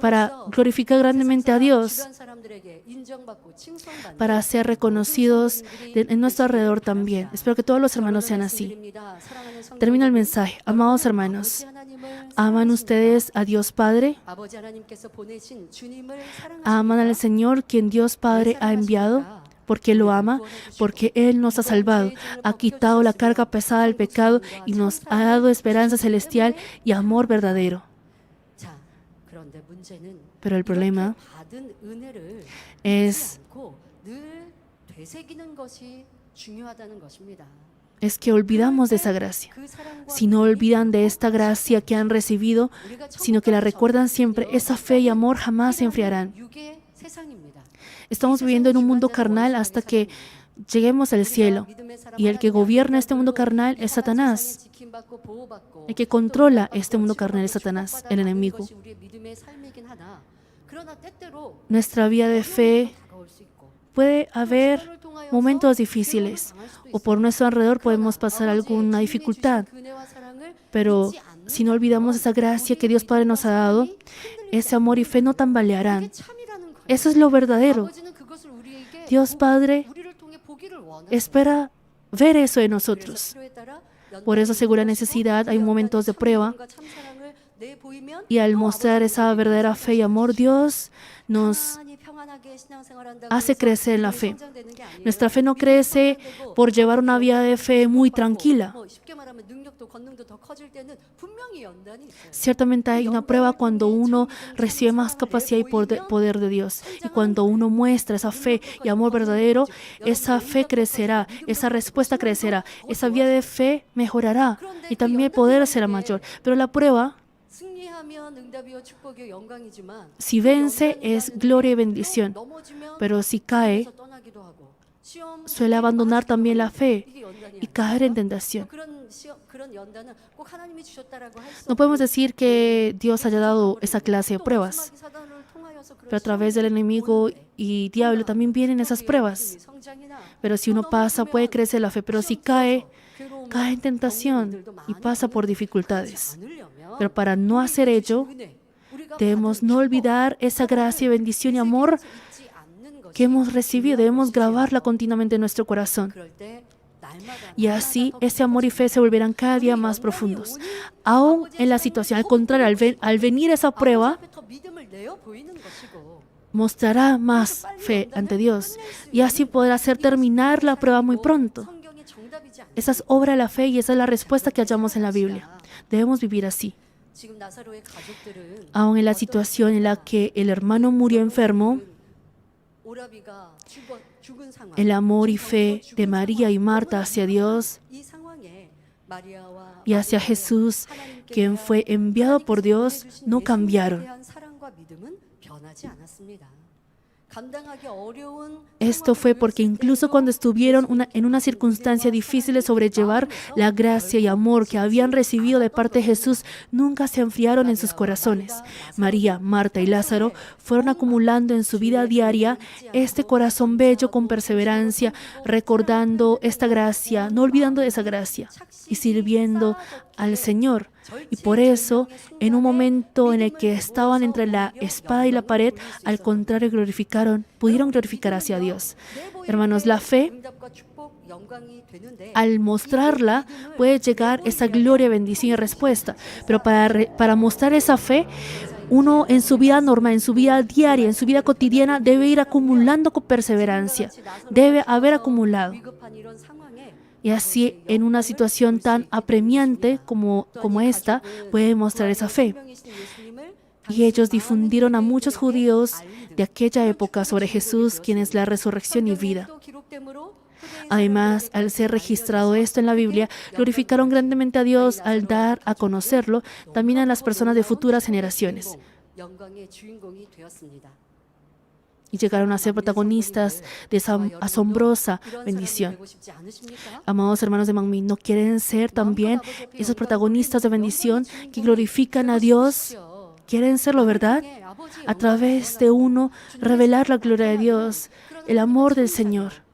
para glorificar grandemente a Dios, para ser reconocidos en nuestro alrededor también. Espero que todos los hermanos sean así. Termino el mensaje. Amados hermanos, ¿aman ustedes a Dios Padre? ¿Aman al Señor, quien Dios Padre ha enviado? Porque lo ama, porque Él nos ha salvado, ha quitado la carga pesada del pecado y nos ha dado esperanza celestial y amor verdadero. Pero el problema es que olvidamos de esa gracia. Si no olvidan de esta gracia que han recibido, sino que la recuerdan siempre, esa fe y amor jamás se enfriarán. Estamos viviendo en un mundo carnal hasta que lleguemos al cielo. Y el que gobierna este mundo carnal es Satanás. El que controla este mundo carnal es Satanás, el enemigo. Nuestra vida de fe puede haber momentos difíciles o por nuestro alrededor podemos pasar alguna dificultad. Pero si no olvidamos esa gracia que Dios Padre nos ha dado, ese amor y fe no tambalearán. Eso es lo verdadero. Dios Padre espera ver eso en nosotros. Por eso, según la necesidad, hay momentos de prueba. Y al mostrar esa verdadera fe y amor, Dios nos hace crecer en la fe. Nuestra fe no crece por llevar una vida de fe muy tranquila. Ciertamente hay una prueba cuando uno recibe más capacidad y poder de Dios. Y cuando uno muestra esa fe y amor verdadero, esa fe crecerá, esa respuesta crecerá, esa vida de fe mejorará y también el poder será mayor. Pero la prueba, si vence, es gloria y bendición. Pero si cae, suele abandonar también la fe y caer en tentación. No podemos decir que Dios haya dado esa clase de pruebas, pero a través del enemigo y diablo también vienen esas pruebas. Pero si uno pasa, puede crecer la fe, pero si cae en tentación y pasa por dificultades. Pero para no hacer ello, debemos no olvidar esa gracia, bendición y amor que hemos recibido. Debemos grabarla continuamente en nuestro corazón. Y así ese amor y fe se volverán cada día más profundos. Aún en la situación, al contrario, al venir esa prueba, mostrará más fe ante Dios. Y así podrá hacer terminar la prueba muy pronto. esa es obra de la fe y esa es la respuesta que hallamos en la Biblia. Debemos vivir así. 지금 나사로의 가족들은 Aún en la situación en la que el hermano murió enfermo, 오라비가 죽은 상황, el amor y fe de María y Marta hacia Dios 이 상황에 마리아와 y hacia Jesús, quien fue enviado por Dios, no cambiaron. 대한 사랑과 믿음은 변하지 않았습니다. 감당하기 어려운 Esto fue porque incluso cuando estuvieron en una circunstancia difícil de sobrellevar, la gracia y amor que habían recibido de parte de Jesús nunca se enfriaron en sus corazones. María, Marta y Lázaro fueron acumulando en su vida diaria este corazón bello con perseverancia, recordando esta gracia, no olvidando de esa gracia y sirviendo al Señor. Y por eso, en un momento en el que estaban entre la espada y la pared, al contrario, pudieron glorificar hacia Dios. Hermanos, la fe, al mostrarla, puede llegar esa gloria, bendición y respuesta. Pero para mostrar esa fe, uno en su vida normal, en su vida diaria, en su vida cotidiana, debe ir acumulando con perseverancia. Debe haber acumulado. Y así, en una situación tan apremiante como esta, puede mostrar esa fe. Y ellos difundieron a muchos judíos de aquella época sobre Jesús, quien es la resurrección y vida. Además, al ser registrado esto en la Biblia, glorificaron grandemente a Dios al dar a conocerlo también a las personas de futuras generaciones. Y llegaron a ser protagonistas de esa asombrosa bendición. Amados hermanos de Manmin, ¿no quieren ser también esos protagonistas de bendición que glorifican a Dios? ¿Quieren serlo, verdad? A través de uno, revelar la gloria de Dios, el amor del Señor.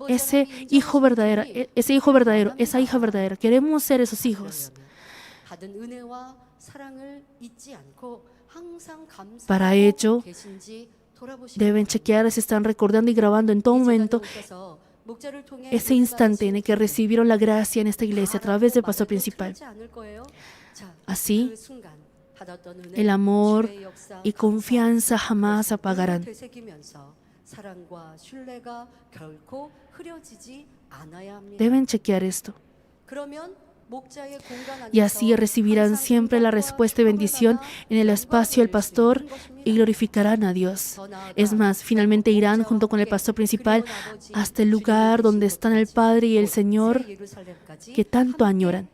Ese hijo verdadero, esa hija verdadera. Queremos ser esos hijos. Para ello, deben chequear si están recordando y grabando en todo momento ese instante en el que recibieron la gracia en esta iglesia a través del pastor principal. Así, el amor y confianza jamás apagarán. Deben chequear esto. Y así recibirán siempre la respuesta y bendición en el espacio del pastor y glorificarán a Dios. Es más, finalmente irán junto con el pastor principal hasta el lugar donde están el Padre y el Señor que tanto añoran,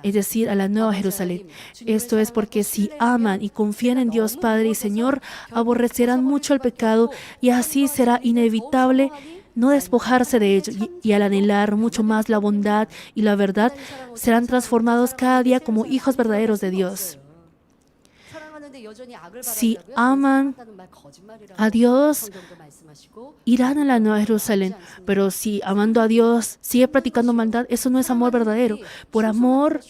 es decir, a la Nueva Jerusalén. Esto es porque si aman y confían en Dios Padre y Señor, aborrecerán mucho el pecado y así será inevitable no despojarse de ello, y al anhelar mucho más la bondad y la verdad, serán transformados cada día como hijos verdaderos de Dios. Si aman a Dios, irán a la Nueva Jerusalén, pero si amando a Dios sigue practicando maldad, eso no es amor verdadero. Por amor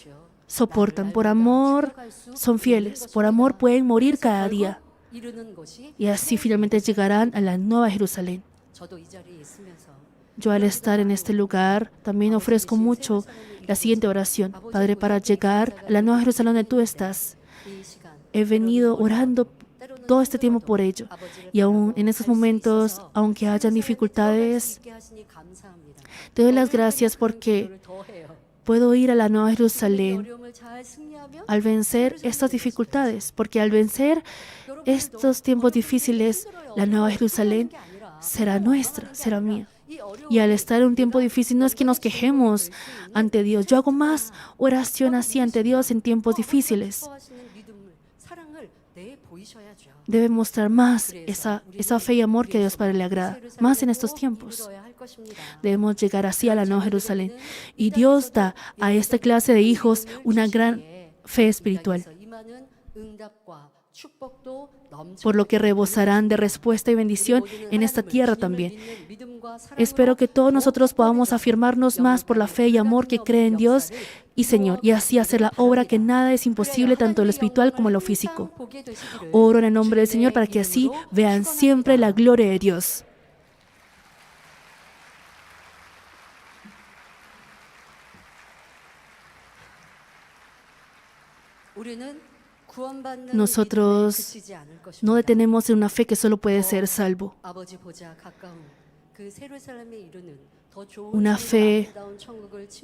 soportan, por amor son fieles, por amor pueden morir cada día, y así finalmente llegarán a la Nueva Jerusalén. Yo al estar en este lugar también ofrezco mucho la siguiente oración. Padre, para llegar a la Nueva Jerusalén donde tú estás, he venido orando todo este tiempo por ello. Y aún en estos momentos, aunque hayan dificultades, te doy las gracias porque puedo ir a la Nueva Jerusalén al vencer estas dificultades. Porque al vencer estos tiempos difíciles, la Nueva Jerusalén será nuestra, será mía. Y al estar en un tiempo difícil, no es que nos quejemos ante Dios. Yo hago más oración así ante Dios en tiempos difíciles. Debe mostrar más esa fe y amor que a Dios Padre le agrada, más en estos tiempos. Debemos llegar así a la Nueva Jerusalén. Y Dios da a esta clase de hijos una gran fe espiritual, por lo que rebosarán de respuesta y bendición en esta tierra también. Espero que todos nosotros podamos afirmarnos más por la fe y amor que cree en Dios y Señor, y así hacer la obra que nada es imposible, tanto en lo espiritual como en lo físico. Oro en el nombre del Señor para que así vean siempre la gloria de Dios. Nosotros no detenemos en una fe que solo puede ser salvo. una fe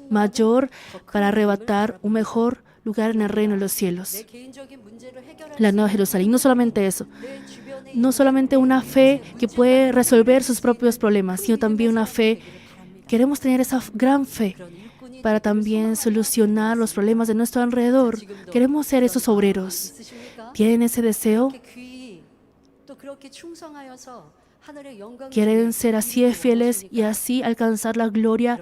mayor para arrebatar un mejor lugar en el reino de los cielos, la Nueva Jerusalén. Y no solamente eso, no solamente una fe que puede resolver sus propios problemas, sino también una fe, queremos tener esa gran fe para también solucionar los problemas de nuestro alrededor. Queremos ser esos obreros. ¿Tienen ese deseo? ¿Quieren ser así de fieles y así alcanzar la gloria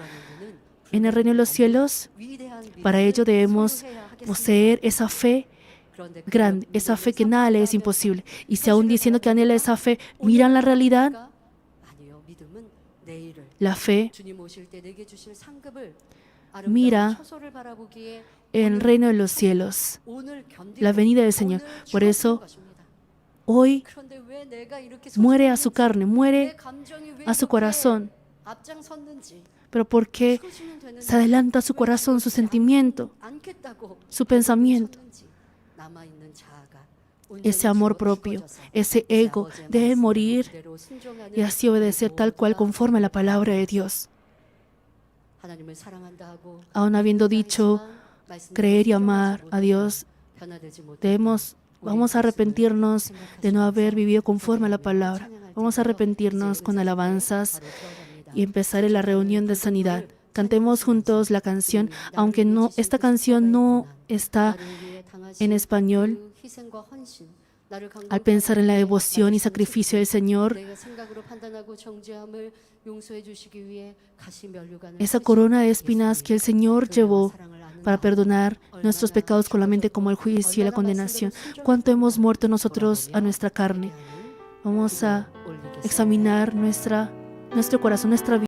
en el reino de los cielos? Para ello debemos poseer esa fe grande, esa fe que nada le es imposible. Y si aún diciendo que anhela esa fe, miran la realidad, la fe mira el reino de los cielos, la venida del Señor. Por eso, hoy muere a su carne, muere a su corazón. Pero ¿por qué se adelanta su corazón, su sentimiento, su pensamiento? Ese amor propio, ese ego debe morir y así obedecer tal cual conforme a la palabra de Dios. Aún habiendo dicho creer y amar a Dios, vamos a arrepentirnos de no haber vivido conforme a la palabra. Vamos a arrepentirnos con alabanzas y empezar en la reunión de sanidad. Cantemos juntos la canción, aunque esta canción no está en español. Al pensar en la devoción y sacrificio del Señor, esa corona de espinas que el Señor llevó para perdonar nuestros pecados con la mente como el juicio y la condenación. ¿Cuánto hemos muerto nosotros a nuestra carne? Vamos a examinar nuestro corazón, nuestra vida.